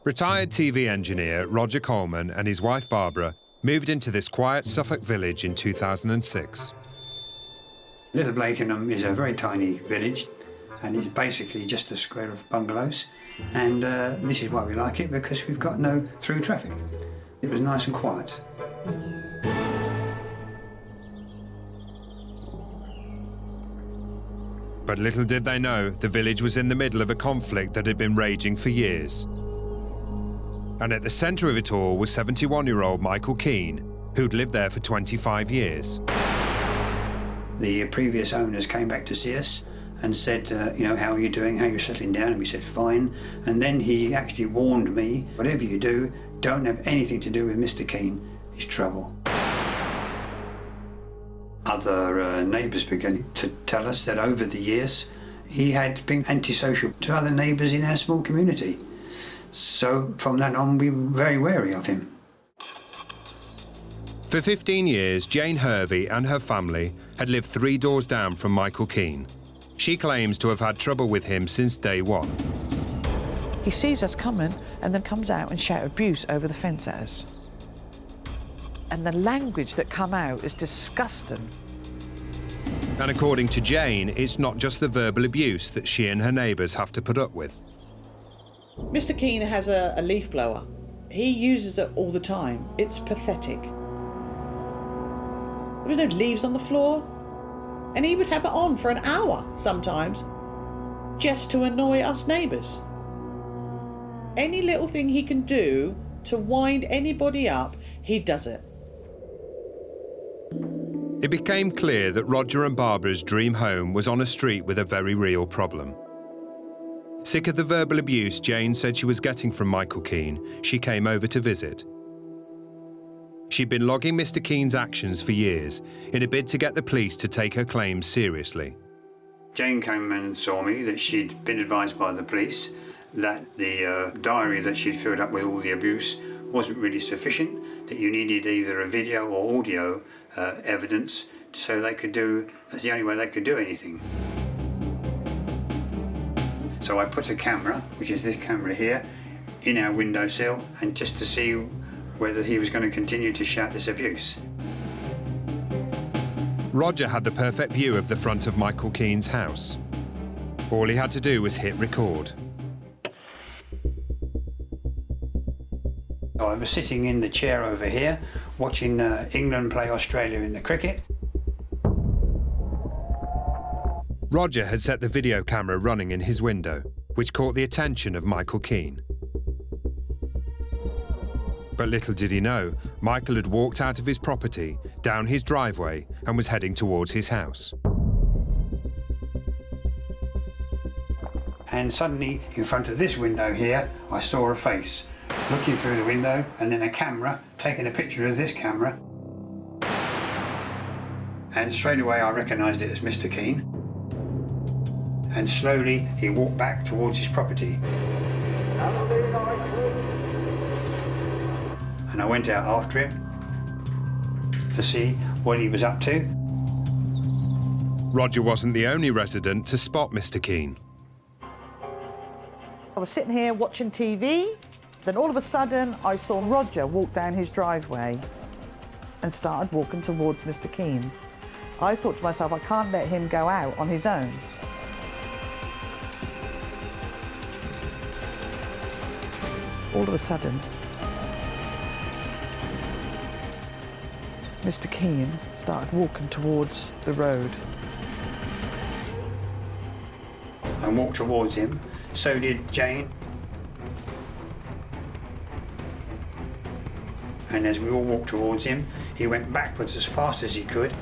Retired TV engineer Roger Coleman and his wife Barbara moved into this quiet Suffolk village in 2006. Little Blakenham is a very tiny village, and it's basically just a square of bungalows. And this is why we like it, because we've got no through traffic. It was nice and quiet. But little did they know, the village was in the middle of a conflict that had been raging for years. And at the centre of it all was 71-year-old Michael Keane, who'd lived there for 25 years. The previous owners came back to see us and said, you know, how are you doing? How are you settling down? And we said, fine. And then he actually warned me, whatever you do, don't have anything to do with Mr. Keane. He's trouble. Other neighbours began to tell us that over the years he had been antisocial to other neighbours in our small community. So from that on, we were very wary of him. For 15 years, Jane Hervey and her family had lived 3 doors down from Michael Keane. She claims to have had trouble with him since day one. He sees us coming and then comes out and shouts abuse over the fence at us. And the language that come out is disgusting. And according to Jane, it's not just the verbal abuse that she and her neighbours have to put up with. Mr. Keane has a leaf blower. He uses it all the time. It's pathetic. There was no leaves on the floor. And he would have it on for an hour sometimes, just to annoy us neighbours. Any little thing he can do to wind anybody up, he does it. It became clear that Roger and Barbara's dream home was on a street with a very real problem. Sick of the verbal abuse Jane said she was getting from Michael Keane, she came over to visit. She'd been logging Mr. Keane's actions for years in a bid to get the police to take her claims seriously. Jane came and saw me that she'd been advised by the police that the diary that she'd filled up with all the abuse wasn't really sufficient, that you needed either a video or audio evidence so they could do, that's the only way they could do anything. So I put a camera, which is this camera here, in our windowsill, and just to see whether he was going to continue to shout this abuse. Roger had the perfect view of the front of Michael Keane's house. All he had to do was hit record. I was sitting in the chair over here, watching England play Australia in the cricket. Roger had set the video camera running in his window, which caught the attention of Michael Keane. But little did he know, Michael had walked out of his property, down his driveway, and was heading towards his house. And suddenly, in front of this window here, I saw a face looking through the window, and then a camera taking a picture of this camera. And straight away I recognised it as Mr. Keane. And slowly he walked back towards his property. And I went out after him to see what he was up to. Roger wasn't the only resident to spot Mr. Keane. I was sitting here watching TV, then all of a sudden I saw Roger walk down his driveway and started walking towards Mr. Keane. I thought to myself, I can't let him go out on his own. All of a sudden, Mr. Keane started walking towards the road. I walked towards him, so did Jane. And as we all walked towards him, he went backwards as fast as he could.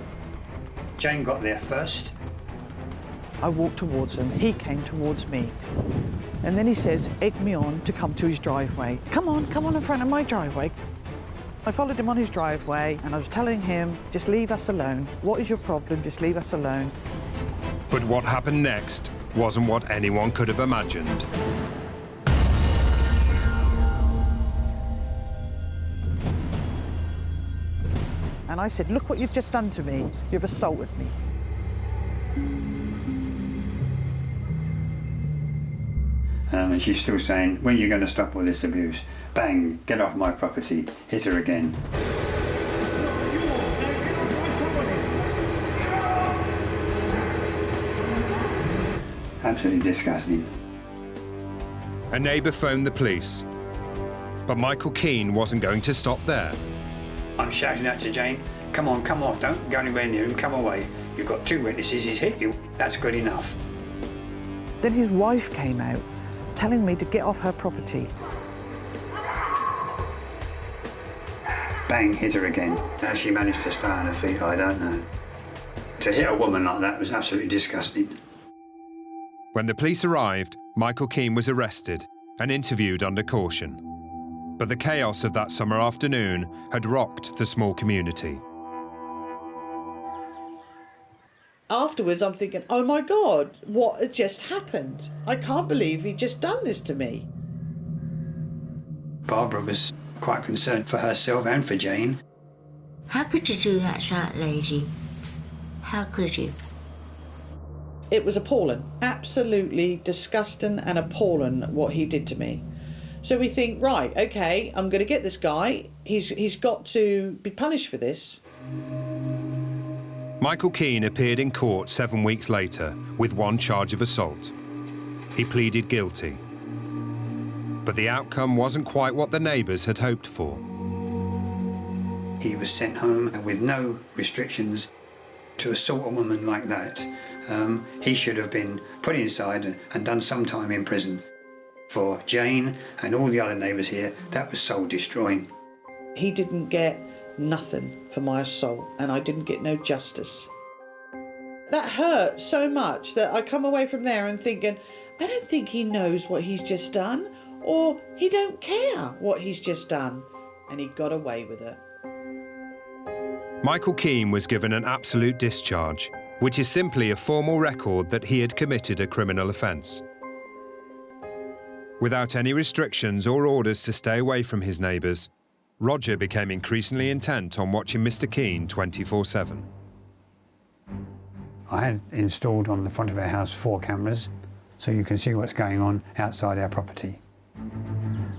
Jane got there first. I walked towards him, he came towards me. And then he says, egg me on to come to his driveway. Come on in front of my driveway. I followed him on his driveway and I was telling him, just leave us alone. What is your problem? Just leave us alone. But what happened next wasn't what anyone could have imagined. And I said, look what you've just done to me. You've assaulted me. And she's still saying, when are you going to stop all this abuse? Bang, get off my property, hit her again. Absolutely disgusting. A neighbour phoned the police, but Michael Keane wasn't going to stop there. I'm shouting out to Jane, come on, don't go anywhere near him, come away. You've got 2 witnesses, he's hit you, that's good enough. Then his wife came out, telling me to get off her property. Bang, hit her again. How she managed to stay on her feet, I don't know. To hit a woman like that was absolutely disgusting. When the police arrived, Michael Keane was arrested and interviewed under caution. But the chaos of that summer afternoon had rocked the small community. Afterwards, I'm thinking, oh my God, what had just happened? I can't believe he'd just done this to me. Barbara was quite concerned for herself and for Jane. How could you do that to that lady? How could you? It was appalling, absolutely disgusting and appalling what he did to me. So we think, right, okay, I'm going to get this guy. He's got to be punished for this. Michael Keane appeared in court 7 weeks later with 1 charge of assault. He pleaded guilty. But the outcome wasn't quite what the neighbours had hoped for. He was sent home with no restrictions. To assault a woman like that, he should have been put inside and done some time in prison. For Jane and all the other neighbours here, that was soul destroying. He didn't get nothing for my assault, and I didn't get no justice. That hurt so much that I come away from there and thinking, I don't think he knows what he's just done, or he don't care what he's just done, and he got away with it. Michael Keane was given an absolute discharge, which is simply a formal record that he had committed a criminal offence. Without any restrictions or orders to stay away from his neighbours, Roger became increasingly intent on watching Mr. Keane 24/7. I had installed on the front of our house 4 cameras, so you can see what's going on outside our property.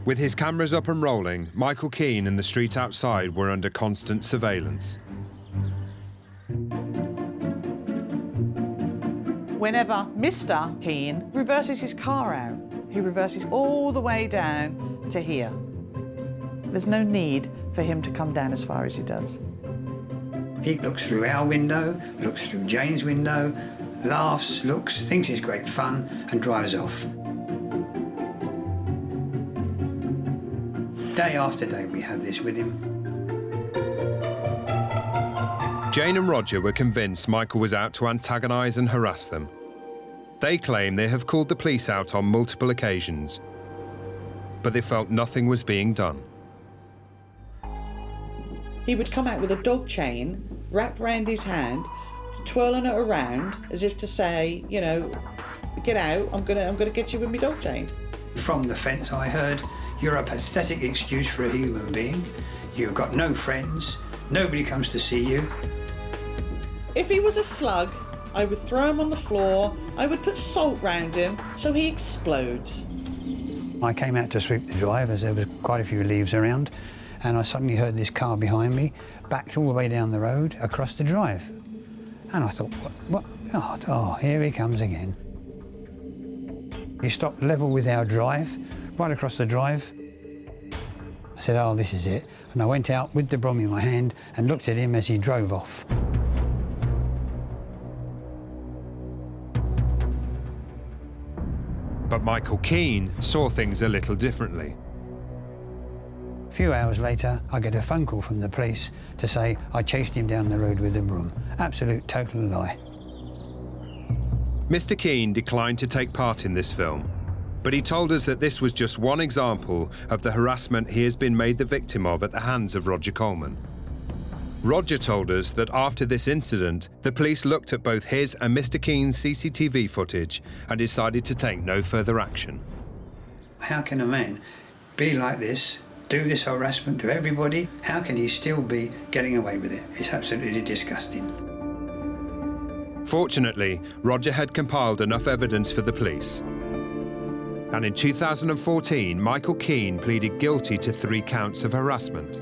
With his cameras up and rolling, Michael Keane and the street outside were under constant surveillance. Whenever Mr. Keane reverses his car out, he reverses all the way down to here. There's no need for him to come down as far as he does. He looks through our window, looks through Jane's window, laughs, looks, thinks it's great fun, and drives off. Day after day we have this with him. Jane and Roger were convinced Michael was out to antagonise and harass them. They claim they have called the police out on multiple occasions, but they felt nothing was being done. He would come out with a dog chain wrapped round his hand, twirling it around as if to say, you know, get out, I'm gonna get you with my dog chain. From the fence I heard, you're a pathetic excuse for a human being. You've got no friends, nobody comes to see you. If he was a slug, I would throw him on the floor, I would put salt round him so he explodes. I came out to sweep the drive as there was quite a few leaves around, and I suddenly heard this car behind me backed all the way down the road across the drive. And I thought, what? Oh, here he comes again. He stopped level with our drive, right across the drive. I said, oh, this is it. And I went out with the broom in my hand and looked at him as he drove off. But Michael Keane saw things a little differently. A few hours later, I get a phone call from the police to say I chased him down the road with a broom. Absolute total lie. Mr. Keane declined to take part in this film, but he told us that this was just one example of the harassment he has been made the victim of at the hands of Roger Coleman. Roger told us that after this incident, the police looked at both his and Mr. Keane's CCTV footage and decided to take no further action. How can a man be like this, do this harassment to everybody? How can he still be getting away with it? It's absolutely disgusting. Fortunately, Roger had compiled enough evidence for the police. And in 2014, Michael Keane pleaded guilty to 3 counts of harassment.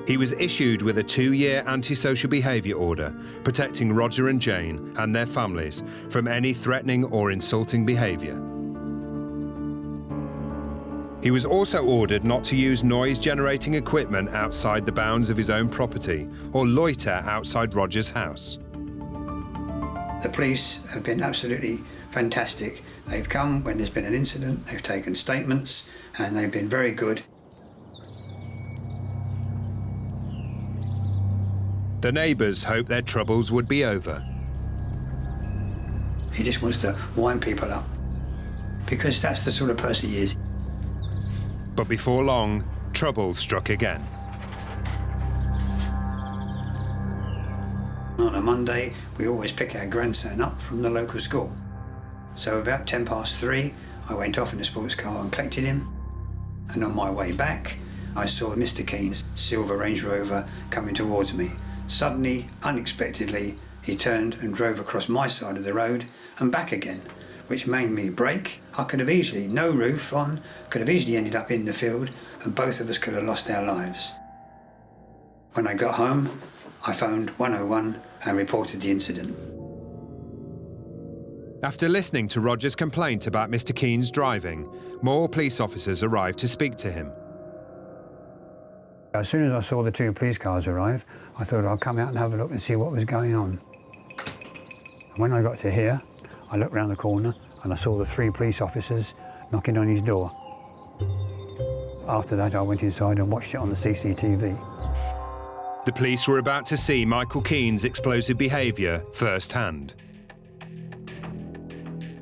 He was issued with a 2-year antisocial behaviour order protecting Roger and Jane and their families from any threatening or insulting behaviour. He was also ordered not to use noise-generating equipment outside the bounds of his own property or loiter outside Roger's house. The police have been absolutely fantastic. They've come when there's been an incident, they've taken statements, and they've been very good. The neighbours hoped their troubles would be over. He just wants to wind people up, because that's the sort of person he is. But before long, trouble struck again. On a Monday, we always pick our grandson up from the local school. So about 3:10, I went off in a sports car and collected him. And on my way back, I saw Mr. Keane's silver Range Rover coming towards me. Suddenly, unexpectedly, he turned and drove across my side of the road and back again, which made me brake. I could have easily, no roof on, could have easily ended up in the field, and both of us could have lost our lives. When I got home, I phoned 101 and reported the incident. After listening to Roger's complaint about Mr. Keane's driving, more police officers arrived to speak to him. As soon as I saw the 2 police cars arrive, I thought I'd come out and have a look and see what was going on. When I got to here, I looked round the corner and I saw the 3 police officers knocking on his door. After that, I went inside and watched it on the CCTV. The police were about to see Michael Keane's explosive behaviour firsthand.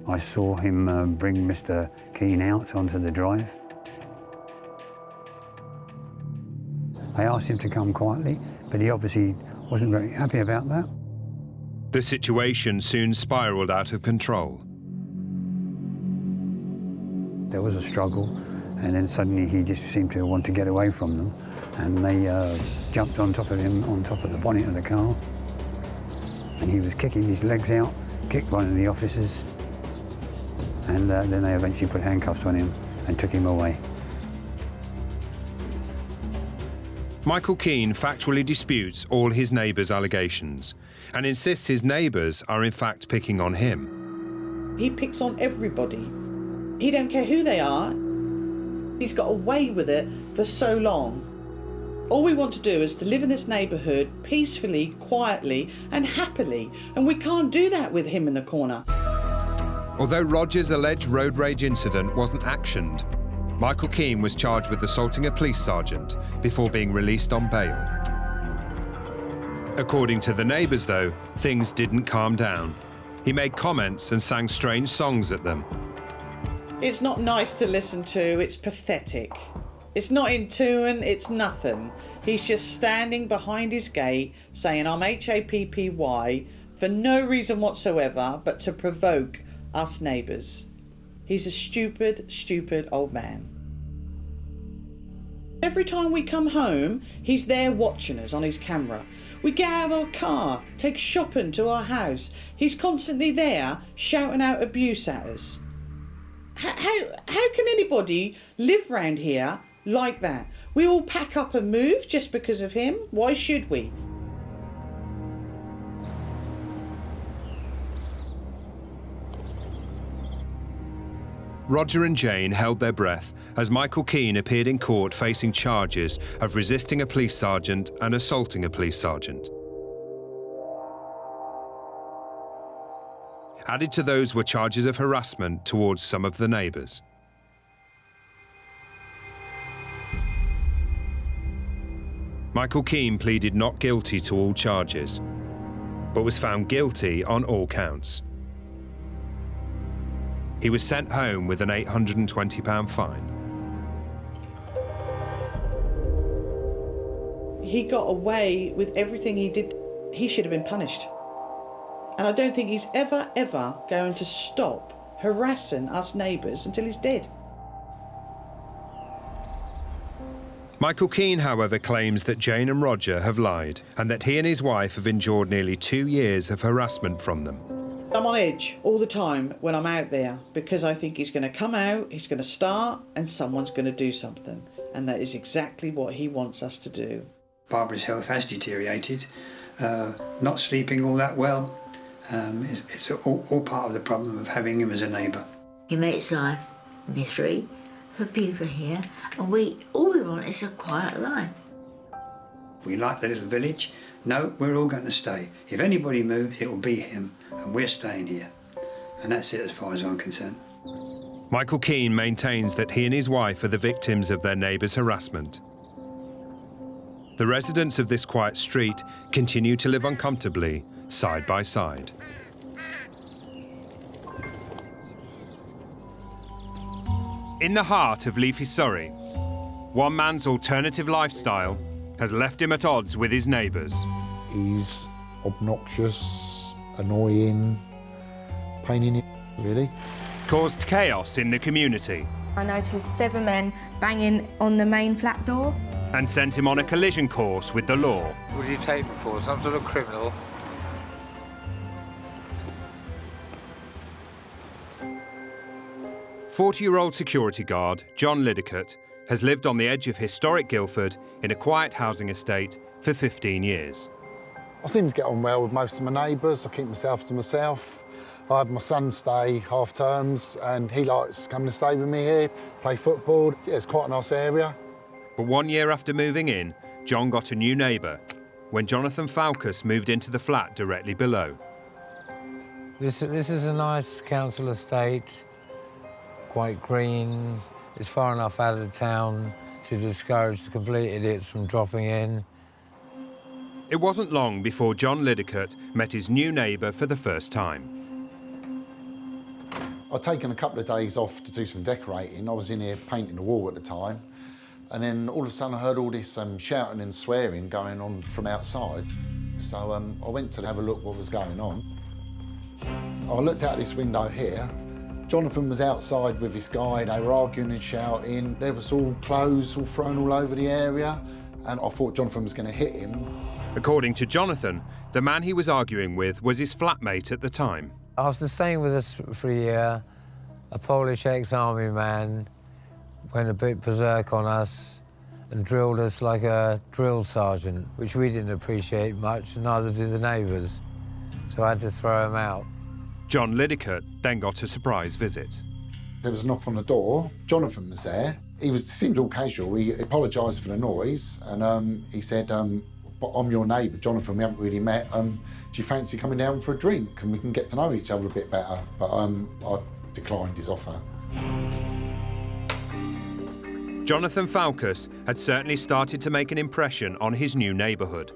I saw him bring Mr. Keane out onto the drive. I asked him to come quietly, but he obviously wasn't very happy about that. The situation soon spiralled out of control. There was a struggle, and then suddenly he just seemed to want to get away from them, and they jumped on top of him, on top of the bonnet of the car, and he was kicking his legs out, kicked one of the officers, and then they eventually put handcuffs on him and took him away. Michael Keane factually disputes all his neighbours' allegations and insists his neighbours are in fact picking on him. He picks on everybody. He don't care who they are. He's got away with it for so long. All we want to do is to live in this neighbourhood peacefully, quietly and happily, and we can't do that with him in the corner. Although Roger's alleged road rage incident wasn't actioned, Michael Keane was charged with assaulting a police sergeant before being released on bail. According to the neighbours, though, things didn't calm down. He made comments and sang strange songs at them. It's not nice to listen to, it's pathetic. It's not in tune, it's nothing. He's just standing behind his gate saying, I'm HAPPY, for no reason whatsoever but to provoke us neighbours. He's a stupid, stupid old man. Every time we come home, he's there watching us on his camera. We get out of our car, take shopping to our house. He's constantly there shouting out abuse at us. How can anybody live round here like that? We all pack up and move just because of him? Why should we? Roger and Jane held their breath as Michael Keane appeared in court facing charges of resisting a police sergeant and assaulting a police sergeant. Added to those were charges of harassment towards some of the neighbours. Michael Keane pleaded not guilty to all charges, but was found guilty on all counts. He was sent home with an £820 fine. He got away with everything he did. He should have been punished. And I don't think he's ever going to stop harassing us neighbours until he's dead. Michael Keane, however, claims that Jane and Roger have lied and that he and his wife have endured nearly 2 years of harassment from them. I'm on edge all the time when I'm out there because I think he's going to come out, he's going to start, and someone's going to do something. And that is exactly what he wants us to do. Barbara's health has deteriorated, not sleeping all that well. It's all part of the problem of having him as a neighbour. He makes life misery for people here, and all we want is a quiet life. We like the little village. No, we're all going to stay. If anybody moves, it will be him, and we're staying here. And that's it as far as I'm concerned. Michael Keane maintains that he and his wife are the victims of their neighbours' harassment. The residents of this quiet street continue to live uncomfortably, side by side. In the heart of leafy Surrey, one man's alternative lifestyle has left him at odds with his neighbours. He's obnoxious, annoying, pain in the really. Caused chaos in the community. I noticed 7 men banging on the main flat door. And sent him on a collision course with the law. What do you take me for? Some sort of criminal? "40-year-old security guard John Liddicoat has lived on the edge of historic Guildford in a quiet housing estate for 15 years. I seem to get on well with most of my neighbours. I keep myself to myself. I have my son stay half terms and he likes coming to stay with me here, play football. Yeah, it's quite a nice area. But 1 year after moving in, John got a new neighbour when Jonathan Falkus moved into the flat directly below. This is a nice council estate, quite green. It's far enough out of town to discourage the complete idiots from dropping in. It wasn't long before John Liddicoat met his new neighbour for the first time. I'd taken a couple of days off to do some decorating. I was in here painting the wall at the time. And then all of a sudden I heard all this shouting and swearing going on from outside. So I went to have a look what was going on. I looked out this window here. Jonathan was outside with this guy. They were arguing and shouting. There was all clothes all thrown all over the area. And I thought Jonathan was going to hit him. According to Jonathan, the man he was arguing with was his flatmate at the time. After staying with us for a year, a Polish ex-army man went a bit berserk on us and drilled us like a drill sergeant, which we didn't appreciate much, and neither did the neighbours. So I had to throw him out. John Liddicoat then got a surprise visit. There was a knock on the door. Jonathan was there. He seemed all casual. He apologised for the noise and he said, but I'm your neighbour, Jonathan, we haven't really met. Do you fancy coming down for a drink and we can get to know each other a bit better? But I declined his offer. Jonathan Falkus had certainly started to make an impression on his new neighbourhood.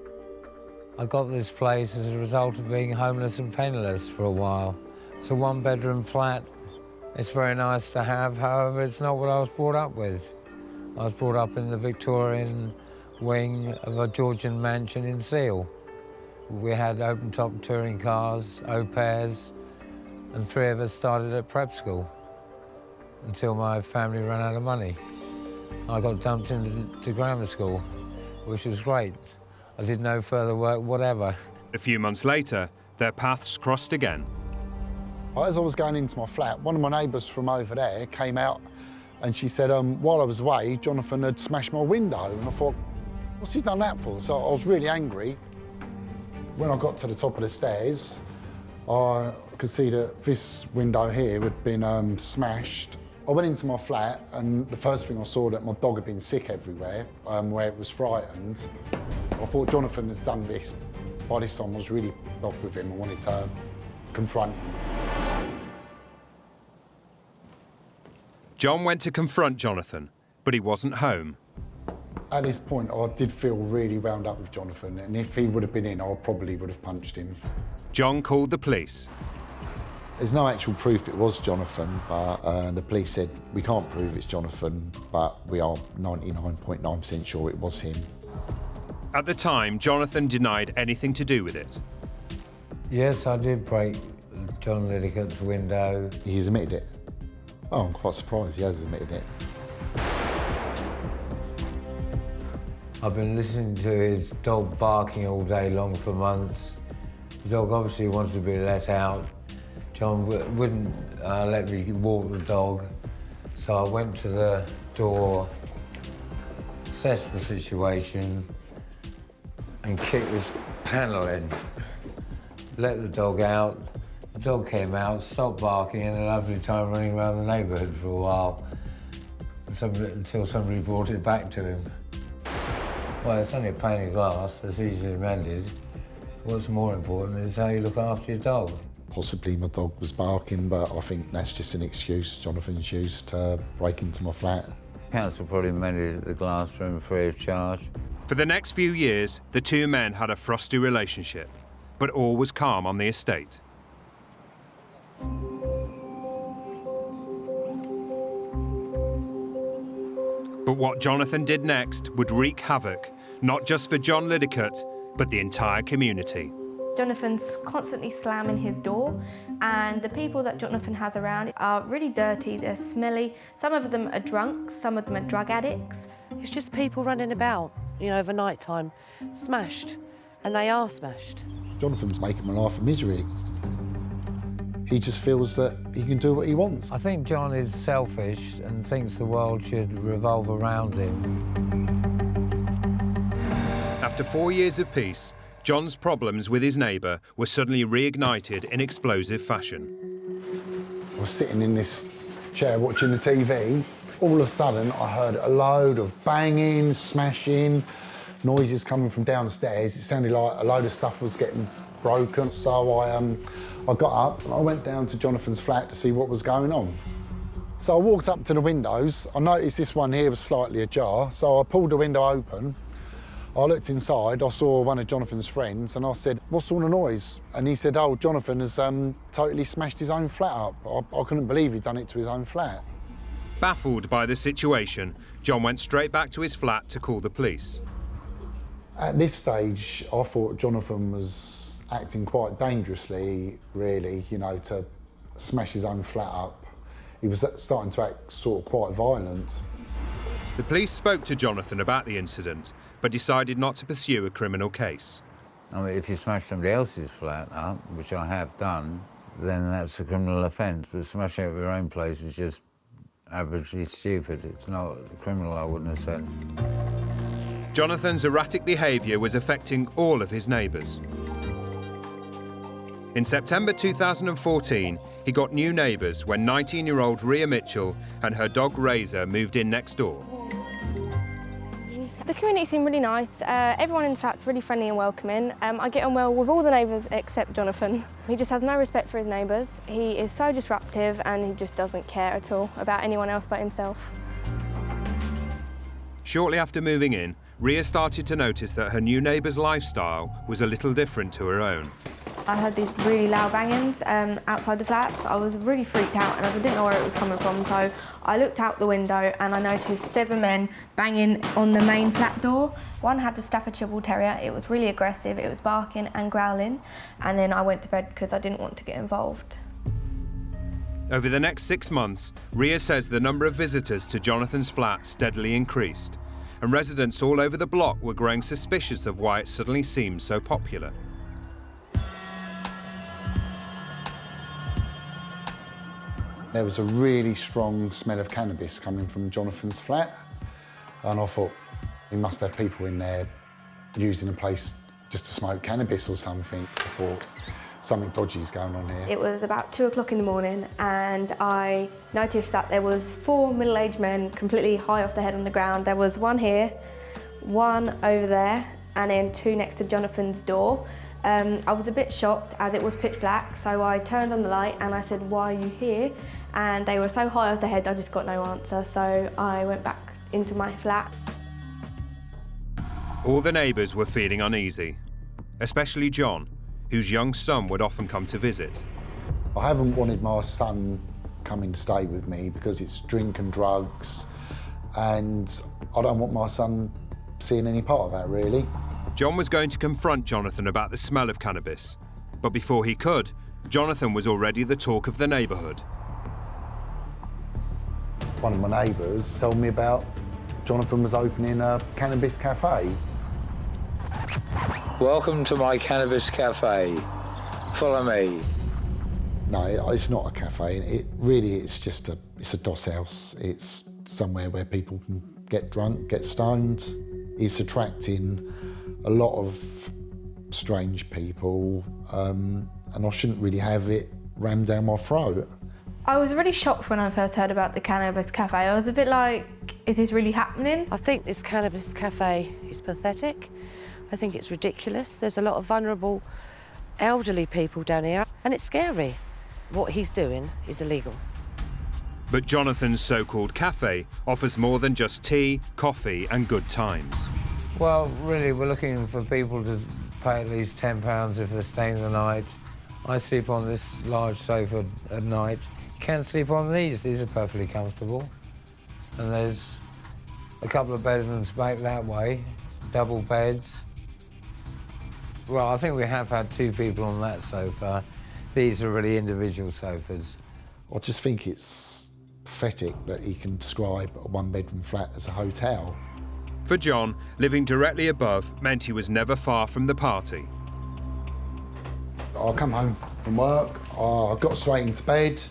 I got this place as a result of being homeless and penniless for a while. It's a one-bedroom flat. It's very nice to have, however, it's not what I was brought up with. I was brought up in the Victorian wing of a Georgian mansion in Seal. We had open-top touring cars, au pairs, and 3 of us started at prep school until my family ran out of money. I got dumped into grammar school, which was great. I did no further work, whatever. A few months later, their paths crossed again. As I was going into my flat, one of my neighbours from over there came out and she said, while I was away, Jonathan had smashed my window. And I thought, what's he done that for? So I was really angry. When I got to the top of the stairs, I could see that this window here had been smashed. I went into my flat and the first thing I saw that my dog had been sick everywhere, where it was frightened. I thought Jonathan has done this. By this time I was really off with him. I wanted to confront him. John went to confront Jonathan, but he wasn't home. At this point, I did feel really wound up with Jonathan, and if he would have been in, I probably would have punched him. John called the police. There's no actual proof it was Jonathan, but the police said we can't prove it's Jonathan, but we are 99.9% sure it was him. At the time, Jonathan denied anything to do with it. Yes, I did break John Liddicoat's window. He's admitted it? Oh, I'm quite surprised he has admitted it. I've been listening to his dog barking all day long for months. The dog obviously wants to be let out. John wouldn't let me walk the dog, so I went to the door, assessed the situation, and kicked this panel in. Let the dog out. The dog came out, stopped barking, and a lovely time running around the neighbourhood for a while, until somebody brought it back to him. Well, it's only a pane of glass that's easily mended. What's more important is how you look after your dog. Possibly my dog was barking, but I think that's just an excuse Jonathan's used to break into my flat. Council probably mended the glass for him free of charge. For the next few years, the two men had a frosty relationship, but all was calm on the estate. But what Jonathan did next would wreak havoc, not just for John Liddicoat, but the entire community. Jonathan's constantly slamming his door, and the people that Jonathan has around are really dirty, they're smelly. Some of them are drunk, some of them are drug addicts. It's just people running about, you know, over night time, smashed, and they are smashed. Jonathan's making my life a misery. He just feels that he can do what he wants. I think John is selfish and thinks the world should revolve around him. After 4 years of peace, John's problems with his neighbour were suddenly reignited in explosive fashion. I was sitting in this chair watching the TV. All of a sudden, I heard a load of banging, smashing, noises coming from downstairs. It sounded like a load of stuff was getting broken. So I got up and I went down to Jonathan's flat to see what was going on. So I walked up to the windows. I noticed this one here was slightly ajar, so I pulled the window open. I looked inside, I saw one of Jonathan's friends, and I said, "What's all the noise?" And he said, "Oh, Jonathan has totally smashed his own flat up." I couldn't believe he'd done it to his own flat. Baffled by the situation, John went straight back to his flat to call the police. At this stage, I thought Jonathan was acting quite dangerously, really, you know, to smash his own flat up. He was starting to act sort of quite violent. The police spoke to Jonathan about the incident, but decided not to pursue a criminal case. I mean, if you smash somebody else's flat up, which I have done, then that's a criminal offence. But smashing up your own place is just averagely stupid. It's not criminal, I wouldn't have said. Jonathan's erratic behaviour was affecting all of his neighbours. In September 2014, he got new neighbours when 19-year-old Rhea Mitchell and her dog Razor moved in next door. The community seemed really nice. Everyone in the flat's really friendly and welcoming. I get on well with all the neighbours except Jonathan. He just has no respect for his neighbours. He is so disruptive and he just doesn't care at all about anyone else but himself. Shortly after moving in, Rhea started to notice that her new neighbour's lifestyle was a little different to her own. I heard these really loud bangings outside the flats. I was really freaked out, and as I didn't know where it was coming from, so I looked out the window and I noticed 7 men banging on the main flat door. One had a Staffordshire Bull Terrier. It was really aggressive. It was barking and growling, and then I went to bed because I didn't want to get involved. Over the next 6 months, Rhea says the number of visitors to Jonathan's flat steadily increased, and residents all over the block were growing suspicious of why it suddenly seemed so popular. There was a really strong smell of cannabis coming from Jonathan's flat, and I thought he must have people in there using the place just to smoke cannabis or something. I thought something dodgy's going on here. It was about 2 o'clock in the morning, and I noticed that there was 4 middle-aged men completely high off their head on the ground. There was one here, one over there, and then 2 next to Jonathan's door. I was a bit shocked as it was pitch black, so I turned on the light and I said, "Why are you here?" And they were so high off their head I just got no answer, so I went back into my flat. All the neighbours were feeling uneasy, especially John, whose young son would often come to visit. I haven't wanted my son coming to stay with me because it's drink and drugs, and I don't want my son seeing any part of that, really. John was going to confront Jonathan about the smell of cannabis, but before he could, Jonathan was already the talk of the neighbourhood. One of my neighbours told me about Jonathan was opening a cannabis cafe. Welcome to my cannabis cafe. Follow me. No, it's not a cafe. It's just it's a doss house. It's somewhere where people can get drunk, get stoned. It's attracting a lot of strange people, and I shouldn't really have it rammed down my throat. I was really shocked when I first heard about the Cannabis Cafe. I was a bit like, is this really happening? I think this Cannabis Cafe is pathetic. I think it's ridiculous. There's a lot of vulnerable elderly people down here, and it's scary. What he's doing is illegal. But Jonathan's so-called cafe offers more than just tea, coffee and good times. Well, really, we're looking for people to pay at least £10 if they're staying the night. I sleep on this large sofa at night. You can sleep on these. These are perfectly comfortable. And there's a couple of bedrooms back that way, double beds. Well, I think we have had 2 people on that sofa. These are really individual sofas. I just think it's pathetic that he can describe a one-bedroom flat as a hotel. For John, living directly above meant he was never far from the party. I come home from work, I got straight into bed,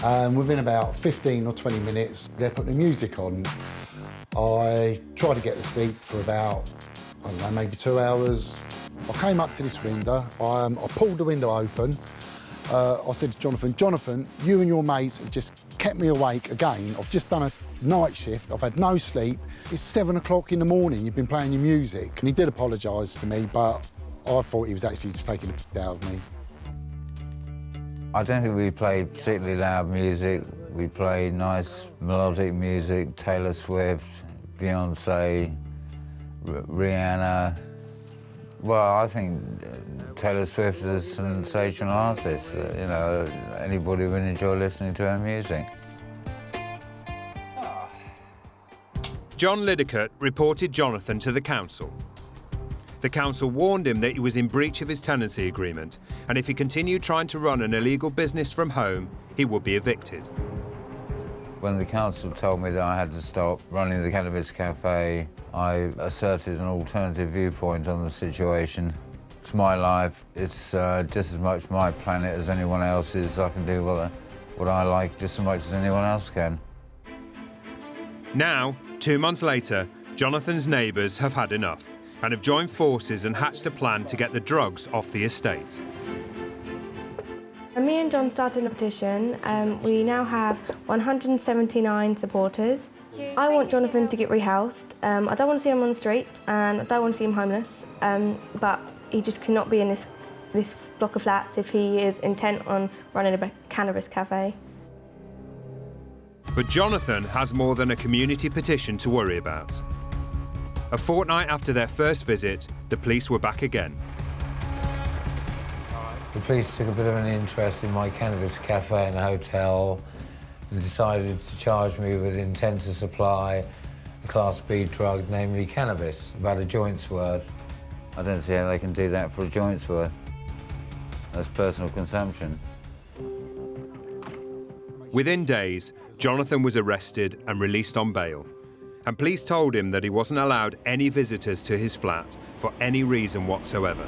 and within about 15 or 20 minutes, they put the music on. I tried to get to sleep for about, I don't know, maybe 2 hours. I came up to this window, I pulled the window open. I said to Jonathan, you and your mates have just kept me awake again. I've just done a night shift, I've had no sleep. It's 7 o'clock in the morning, you've been playing your music. And he did apologise to me, but I thought he was actually just taking the piss out of me. I don't think we played particularly loud music. We played nice melodic music, Taylor Swift, Beyonce, Rihanna. Well, I think Taylor Swift is a sensational artist. You know, anybody would enjoy listening to her music. John Liddicoat reported Jonathan to the council. The council warned him that he was in breach of his tenancy agreement, and if he continued trying to run an illegal business from home, he would be evicted. When the council told me that I had to stop running the Cannabis Cafe, I asserted an alternative viewpoint on the situation. It's my life. It's just as much my planet as anyone else's. I can do what I like just as much as anyone else can. Now, 2 months later, Jonathan's neighbours have had enough and have joined forces and hatched a plan to get the drugs off the estate. Me and John started a petition. We now have 179 supporters. I want Jonathan to get rehoused. I don't want to see him on the street and I don't want to see him homeless, but he just cannot be in this block of flats if he is intent on running a cannabis cafe. But Jonathan has more than a community petition to worry about. A fortnight after their first visit, the police were back again. The police took a bit of an interest in my cannabis cafe and hotel and decided to charge me with intent to supply a Class B drug, namely cannabis, about a joint's worth. I don't see how they can do that for a joint's worth. That's personal consumption. Within days, Jonathan was arrested and released on bail. And police told him that he wasn't allowed any visitors to his flat for any reason whatsoever.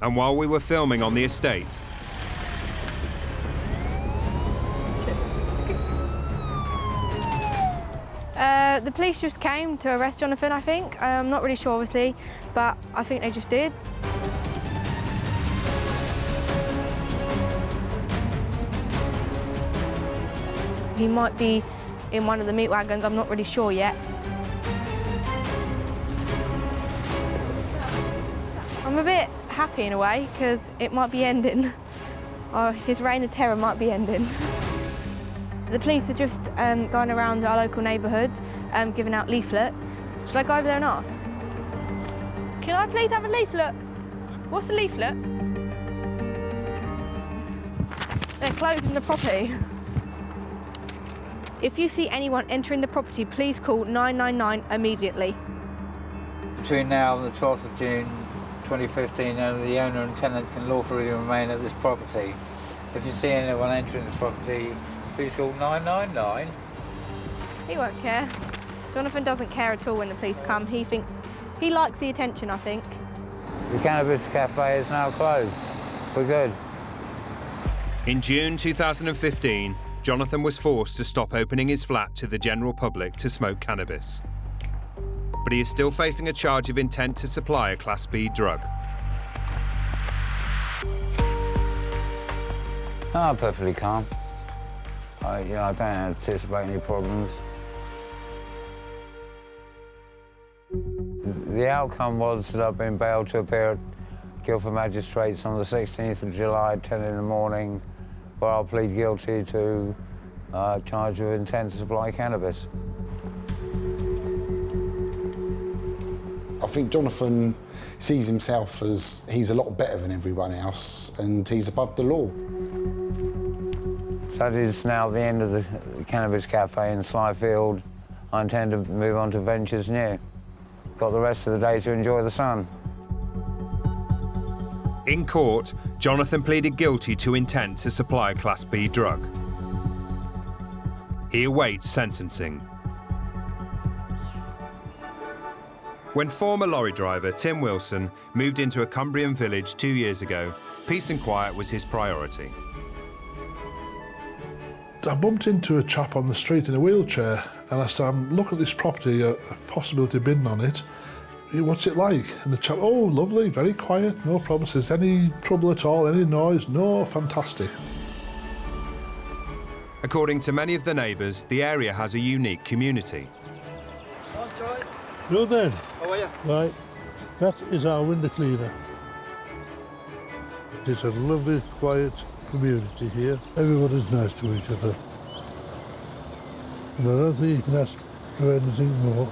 And while we were filming on the estate, The police just came to arrest Jonathan, I think. I'm not really sure, obviously, but I think they just did. He might be in one of the meat wagons, I'm not really sure yet. I'm a bit happy in a way, because it might be ending. Or his reign of terror might be ending. The police are just going around our local neighbourhood, giving out leaflets. Shall I go over there and ask? Can I please have a leaflet? What's a leaflet? They're closing the property. If you see anyone entering the property, please call 999 immediately. Between now and the 12th of June 2015, only the owner and tenant can lawfully remain at this property. If you see anyone entering the property, please call 999. He won't care. Jonathan doesn't care at all when the police come. He likes the attention, I think. The cannabis cafe is now closed for good. In June 2015, Jonathan was forced to stop opening his flat to the general public to smoke cannabis. But he is still facing a charge of intent to supply a Class B drug. No, I'm perfectly calm. I don't anticipate any problems. The outcome was that I've been bailed to appear at Guildford Magistrates on the 16th of July at 10 in the morning, where I'll plead guilty to charge of intent to supply cannabis. I think Jonathan sees himself as he's a lot better than everyone else and he's above the law. That is now the end of the cannabis cafe in Slyfield. I intend to move on to ventures new. Got the rest of the day to enjoy the sun. In court, Jonathan pleaded guilty to intent to supply a Class B drug. He awaits sentencing. When former lorry driver Tim Wilson moved into a Cumbrian village 2 years ago, peace and quiet was his priority. I bumped into a chap on the street in a wheelchair and I said, look at this property, a possibility of bidding on it. What's it like? And the chap, oh, lovely, very quiet, no problems. Is there any trouble at all, any noise? No, fantastic. According to many of the neighbours, the area has a unique community. Good then. How are you? Right, that is our window cleaner. It's a lovely, quiet community here. Everybody's nice to each other. And I don't think you can ask for anything more.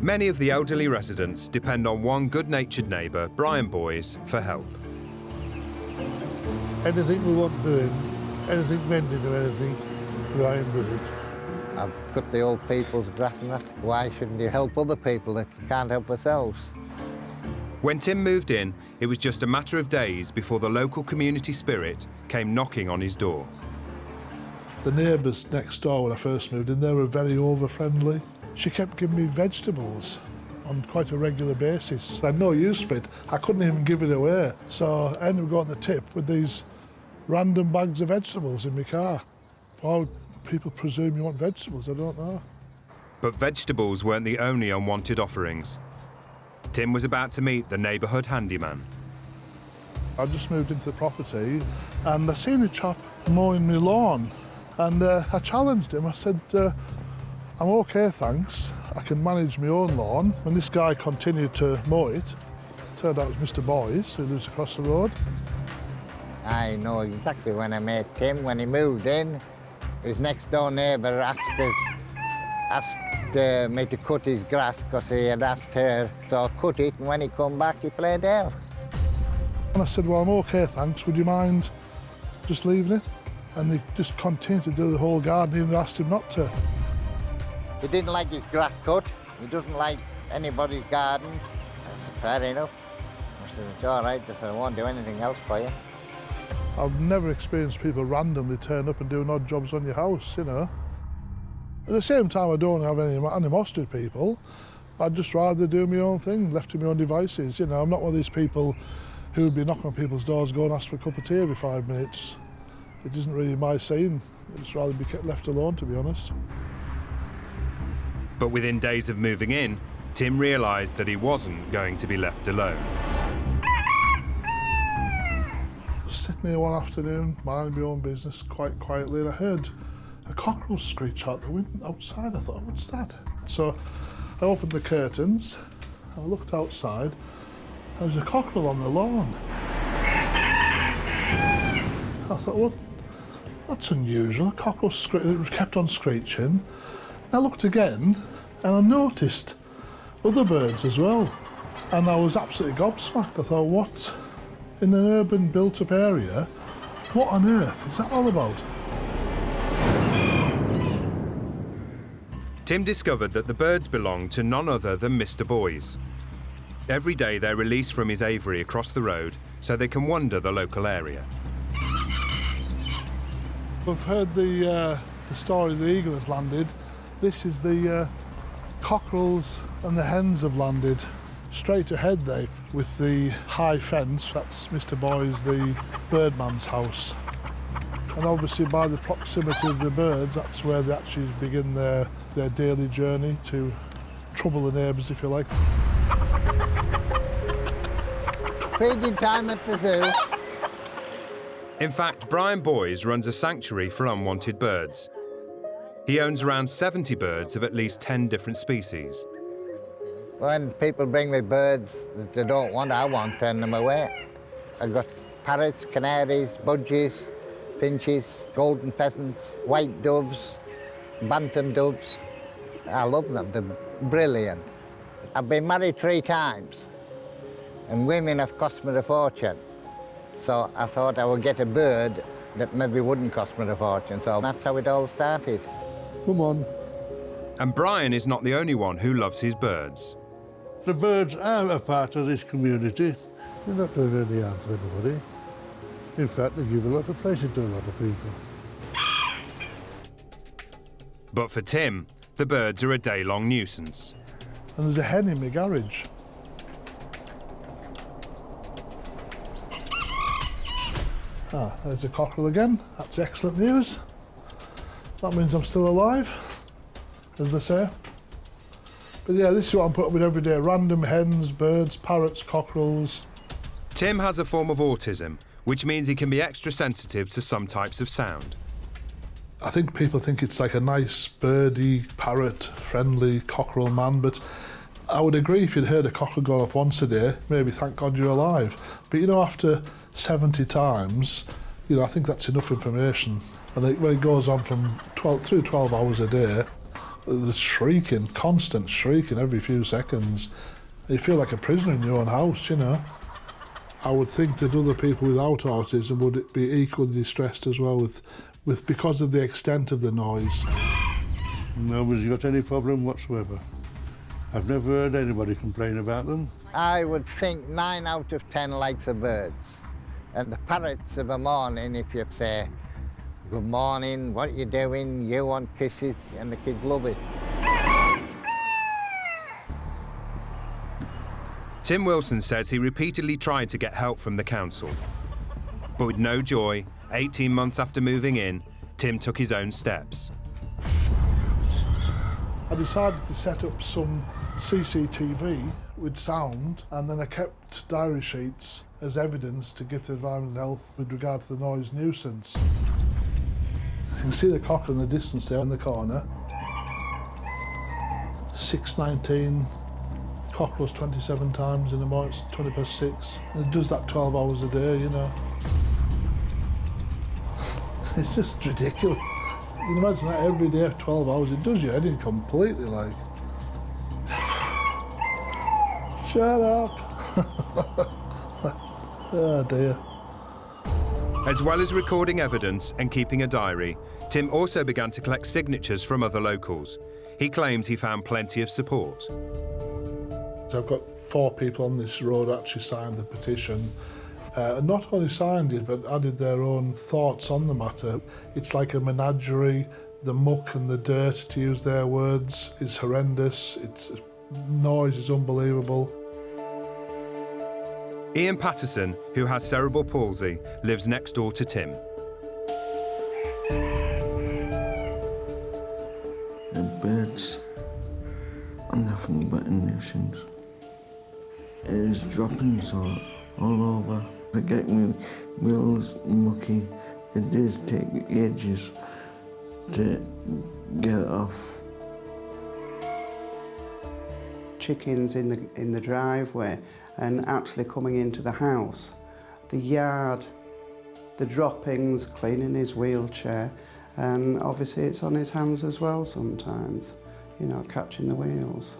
Many of the elderly residents depend on one good-natured neighbour, Brian Boys, for help. Anything we want doing, anything mending or anything, Brian does it. I've cut the old people's grass and that. Why shouldn't you help other people that can't help themselves? When Tim moved in, it was just a matter of days before the local community spirit came knocking on his door. The neighbours next door, when I first moved in, they were very over-friendly. She kept giving me vegetables on quite a regular basis. I had no use for it. I couldn't even give it away. So I ended up going to the tip with these random bags of vegetables in my car. Why would people presume you want vegetables? I don't know. But vegetables weren't the only unwanted offerings. Tim was about to meet the neighbourhood handyman. I just moved into the property and I seen a chap mowing my lawn and I challenged him. I said, I'm okay, thanks. I can manage my own lawn. And this guy continued to mow it. Turned out it was Mr. Boys, who lives across the road. I know exactly when I met Tim. When he moved in, his next door neighbour asked me to cut his grass because he had asked her. So I cut it, and when he come back, he played out. And I said, well, I'm okay, thanks. Would you mind just leaving it? And he just continued to do the whole garden, even though I asked him not to. He didn't like his grass cut. He doesn't like anybody's garden. That's fair enough. I said, it's all right. I said, I won't do anything else for you. I've never experienced people randomly turn up and do odd jobs on your house, you know. At the same time, I don't have any animosity with people. I'd just rather do my own thing, left to my own devices. You know, I'm not one of these people who would be knocking on people's doors, go and ask for a cup of tea every 5 minutes. It isn't really my scene. I'd just rather be kept left alone, to be honest. But within days of moving in, Tim realised that he wasn't going to be left alone. Sitting here one afternoon, minding my own business quite quietly, and I heard a cockroach screech out the window outside. I thought, what's that? So I opened the curtains, and I looked outside. There was a cockerel on the lawn. I thought, well, that's unusual. A cockerel it kept on screeching. I looked again, and I noticed other birds as well. And I was absolutely gobsmacked. I thought, what? In an urban built-up area, what on earth is that all about? Tim discovered that the birds belonged to none other than Mr. Boys. Every day they're released from his aviary across the road so they can wander the local area. We've heard the story the eagle has landed. This is the cockerels and the hens have landed straight ahead there with the high fence. That's Mr. Boy's, the birdman's house. And obviously by the proximity of the birds, that's where they actually begin their daily journey to trouble the neighbours, if you like. Feeding time at the zoo. In fact, Brian Boys runs a sanctuary for unwanted birds. He owns around 70 birds of at least 10 different species. When people bring me birds that they don't want, I won't turn them away. I've got parrots, canaries, budgies, finches, golden pheasants, white doves, bantam doves. I love them, they're brilliant. I've been married 3 times, and women have cost me a fortune. So I thought I would get a bird that maybe wouldn't cost me a fortune, so that's how it all started. Come on. And Brian is not the only one who loves his birds. The birds are a part of this community. They're not doing any harm to anybody. In fact, they give a lot of pleasure to a lot of people. But for Tim, the birds are a day-long nuisance. And there's a hen in my garage. Ah, there's a cockerel again. That's excellent news. That means I'm still alive, as they say. But yeah, this is what I'm putting with every day. Random hens, birds, parrots, cockerels. Tim has a form of autism, which means he can be extra sensitive to some types of sound. I think people think it's like a nice birdie, parrot-friendly cockerel man, but I would agree if you'd heard a cockerel go off once a day, maybe thank God you're alive. But you know, after 70 times, you know, I think that's enough information. And when it goes on from 12 hours a day, the shrieking, constant shrieking every few seconds, you feel like a prisoner in your own house, you know. I would think that other people without autism would be equally distressed as well because of the extent of the noise. Nobody's got any problem whatsoever. I've never heard anybody complain about them. I would think 9 out of 10 like the birds. And the parrots of a morning, if you say, good morning, what you doing, you want kisses, and the kids love it. Tim Wilson says he repeatedly tried to get help from the council. But with no joy, 18 months after moving in, Tim took his own steps. I decided to set up some CCTV with sound, and then I kept diary sheets as evidence to give to the Environment and Health with regard to the noise nuisance. You can see the cockerel in the distance there in the corner. 6:19, cockerels 27 times in the morning, it's 20 past 6. And it does that 12 hours a day, you know. It's just ridiculous. You can imagine that every day for 12 hours, it does your head in completely, like. Shut up. Oh dear. As well as recording evidence and keeping a diary, Tim also began to collect signatures from other locals. He claims he found plenty of support. So I've got 4 people on this road actually signed the petition. And not only signed it, but added their own thoughts on the matter. It's like a menagerie. The muck and the dirt, to use their words, is horrendous. Its noise is unbelievable. Ian Patterson, who has cerebral palsy, lives next door to Tim. The birds are nothing but a nuisance. There's droppings all over. They get me wheels mucky. It does take ages to get off. Chickens in the driveway and actually coming into the house, the yard, the droppings, cleaning his wheelchair, and obviously it's on his hands as well sometimes, you know, catching the wheels.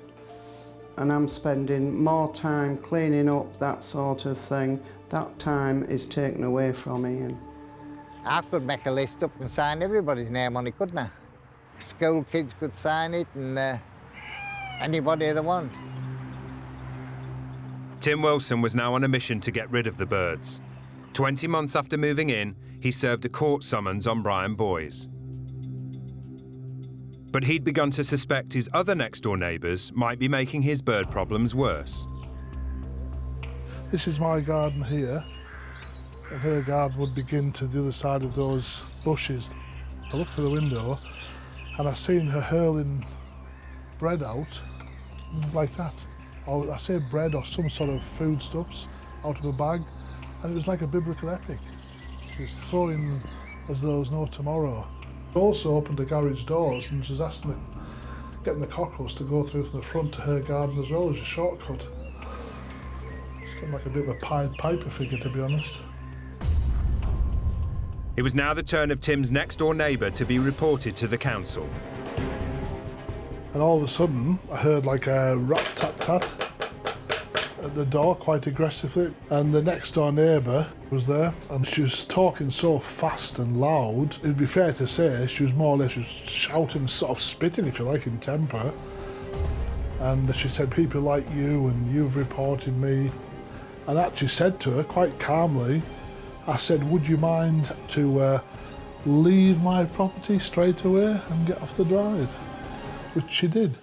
And I'm spending more time cleaning up, that sort of thing. That time is taken away from Ian. I could make a list up and sign everybody's name on it, couldn't I? School kids could sign it, and anybody they want. Tim Wilson was now on a mission to get rid of the birds. 20 months after moving in, he served a court summons on Brian Boys. But he'd begun to suspect his other next-door neighbours might be making his bird problems worse. This is my garden here, and her garden would begin to the other side of those bushes. I looked through the window and I seen her hurling bread out like that. Or I say bread or some sort of foodstuffs out of a bag, and it was like a biblical epic. She was throwing as though there was no tomorrow. Also opened the garage doors and she was asking getting the cockles to go through from the front to her garden as well as a shortcut. It's kind of like a bit of a Pied Piper figure, to be honest. It was now the turn of Tim's next-door neighbour to be reported to the council. And all of a sudden, I heard like a rat-tat-tat at the door quite aggressively, and the next-door neighbour was there, and she was talking so fast and loud. It'd be fair to say she was more or less shouting, sort of spitting, if you like, in temper. And she said, "People like you, and you've reported me." And I actually said to her, quite calmly, I said, "Would you mind to leave my property straight away and get off the drive?" Which she did.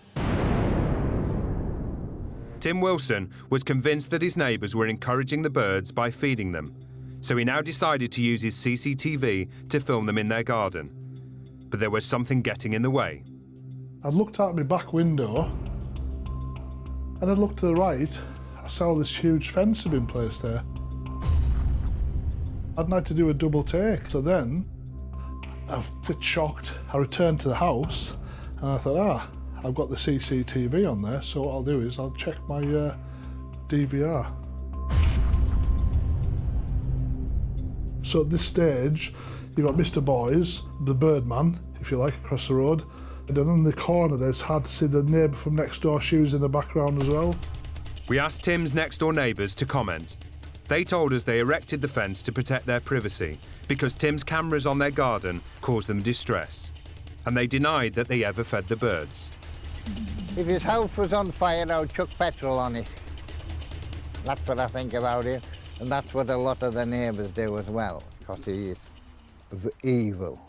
Tim Wilson was convinced that his neighbours were encouraging the birds by feeding them, so he now decided to use his CCTV to film them in their garden. But there was something getting in the way. I looked out my back window, and I looked to the right. I saw this huge fence had been placed there. I'd like to do a double take. So then, I was a bit shocked. I returned to the house, and I thought, I've got the CCTV on there, so what I'll do is I'll check my DVR. So at this stage, you've got Mr. Boys, the birdman, if you like, across the road. And then in the corner there's hard to see the neighbour from next door, she was in the background as well. We asked Tim's next-door neighbours to comment. They told us they erected the fence to protect their privacy because Tim's cameras on their garden caused them distress. And they denied that they ever fed the birds. If his house was on fire, I would chuck petrol on it. That's what I think about it. And that's what a lot of the neighbours do as well, because he is evil.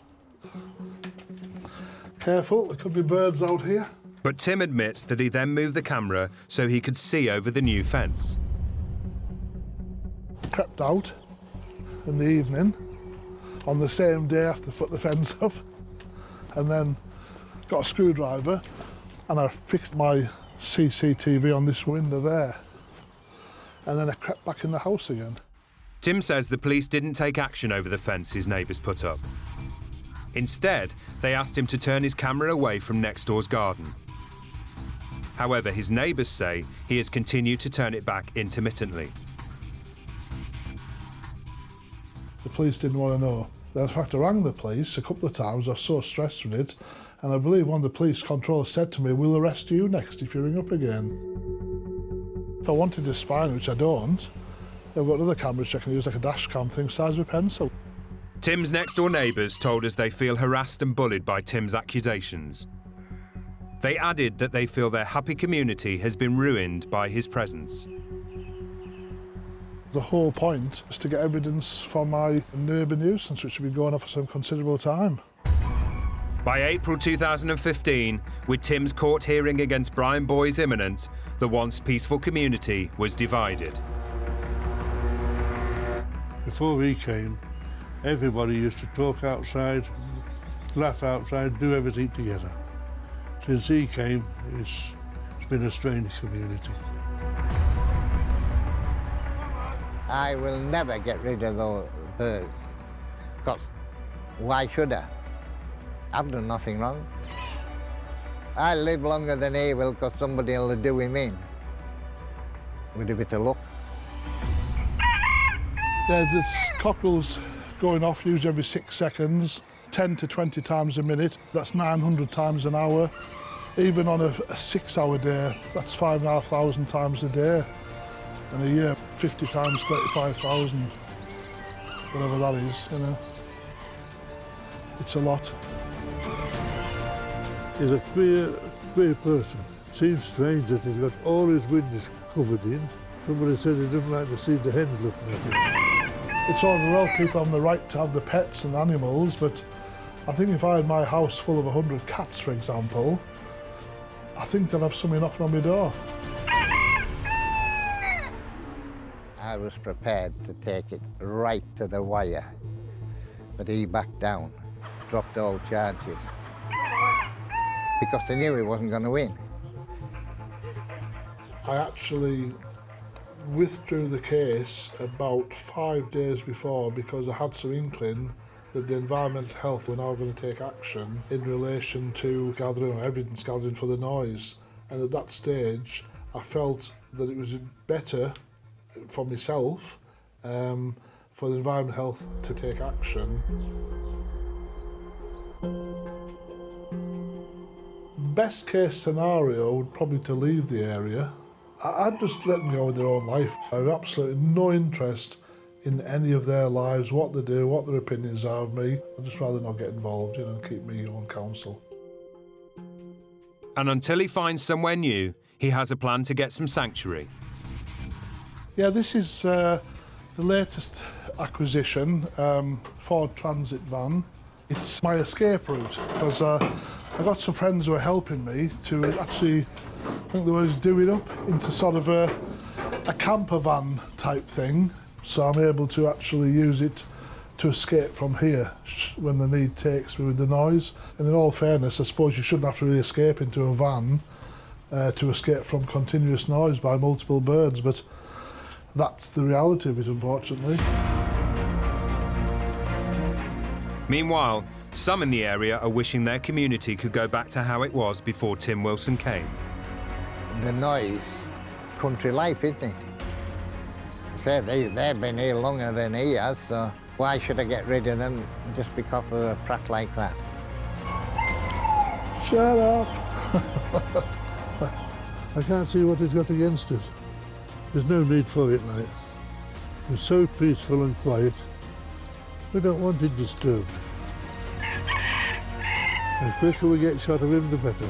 Careful, there could be birds out here. But Tim admits that he then moved the camera so he could see over the new fence. Crept out in the evening, on the same day after put the fence up, and then got a screwdriver and I fixed my CCTV on this window there. And then I crept back in the house again. Tim says the police didn't take action over the fence his neighbours put up. Instead, they asked him to turn his camera away from next door's garden. However, his neighbours say he has continued to turn it back intermittently. The police didn't want to know. In fact, I rang the police a couple of times. I was so stressed with it. And I believe one of the police controllers said to me, "We'll arrest you next if you ring up again." If I wanted to spy, which I don't, I've got other cameras checking. It was like a dash cam thing, size of a pencil. Tim's next-door neighbours told us they feel harassed and bullied by Tim's accusations. They added that they feel their happy community has been ruined by his presence. The whole point is to get evidence for my neighbour nuisance, which has been going on for some considerable time. By April 2015, with Tim's court hearing against Brian Boys imminent, the once peaceful community was divided. Before he came, everybody used to talk outside, laugh outside, do everything together. Since he came, it's been a strange community. I will never get rid of those birds, because why should I? I've done nothing wrong. I'll live longer than he will because somebody will do him in. With a bit of luck. Yeah, there's cockerels going off usually every 6 seconds, 10 to 20 times a minute. That's 900 times an hour. Even on a 6-hour day, that's 5,500 times a day. And a year, 50 times 35,000, whatever that is, you know. It's a lot. He's a queer person. Seems strange that he's got all his windows covered in. Somebody said he doesn't like to see the hens looking at him. It's all well, people have the right to have the pets and animals, but I think if I had my house full of 100 cats, for example, I think they'd have somebody knocking on my door. I was prepared to take it right to the wire, but he backed down, dropped all charges, because he knew he wasn't going to win. I actually withdrew the case about 5 days before because I had some inkling that the environmental health were now going to take action in relation to gathering evidence gathering for the noise. And at that stage, I felt that it was better for myself, for the environmental health to take action. Best case scenario would probably to leave the area. I'd just let them go with their own life. I have absolutely no interest in any of their lives, what they do, what their opinions are of me. I'd just rather not get involved, and keep me on counsel. And until he finds somewhere new, he has a plan to get some sanctuary. Yeah, this is the latest acquisition, Ford Transit van. It's my escape route, because I got some friends who are helping me to actually, I think the word is do it up into sort of a camper van type thing. So I'm able to actually use it to escape from here when the need takes me with the noise. And in all fairness, I suppose you shouldn't have to really escape into a van to escape from continuous noise by multiple birds, but that's the reality of it, unfortunately. Meanwhile, some in the area are wishing their community could go back to how it was before Tim Wilson came. The noise, country life, isn't it? So they've been here longer than he has, so why should I get rid of them just because of a prat like that? Shut up! I can't see what he's got against it. There's no need for it, like. It's so peaceful and quiet. We don't want it disturbed. The quicker we get shot of him, the better.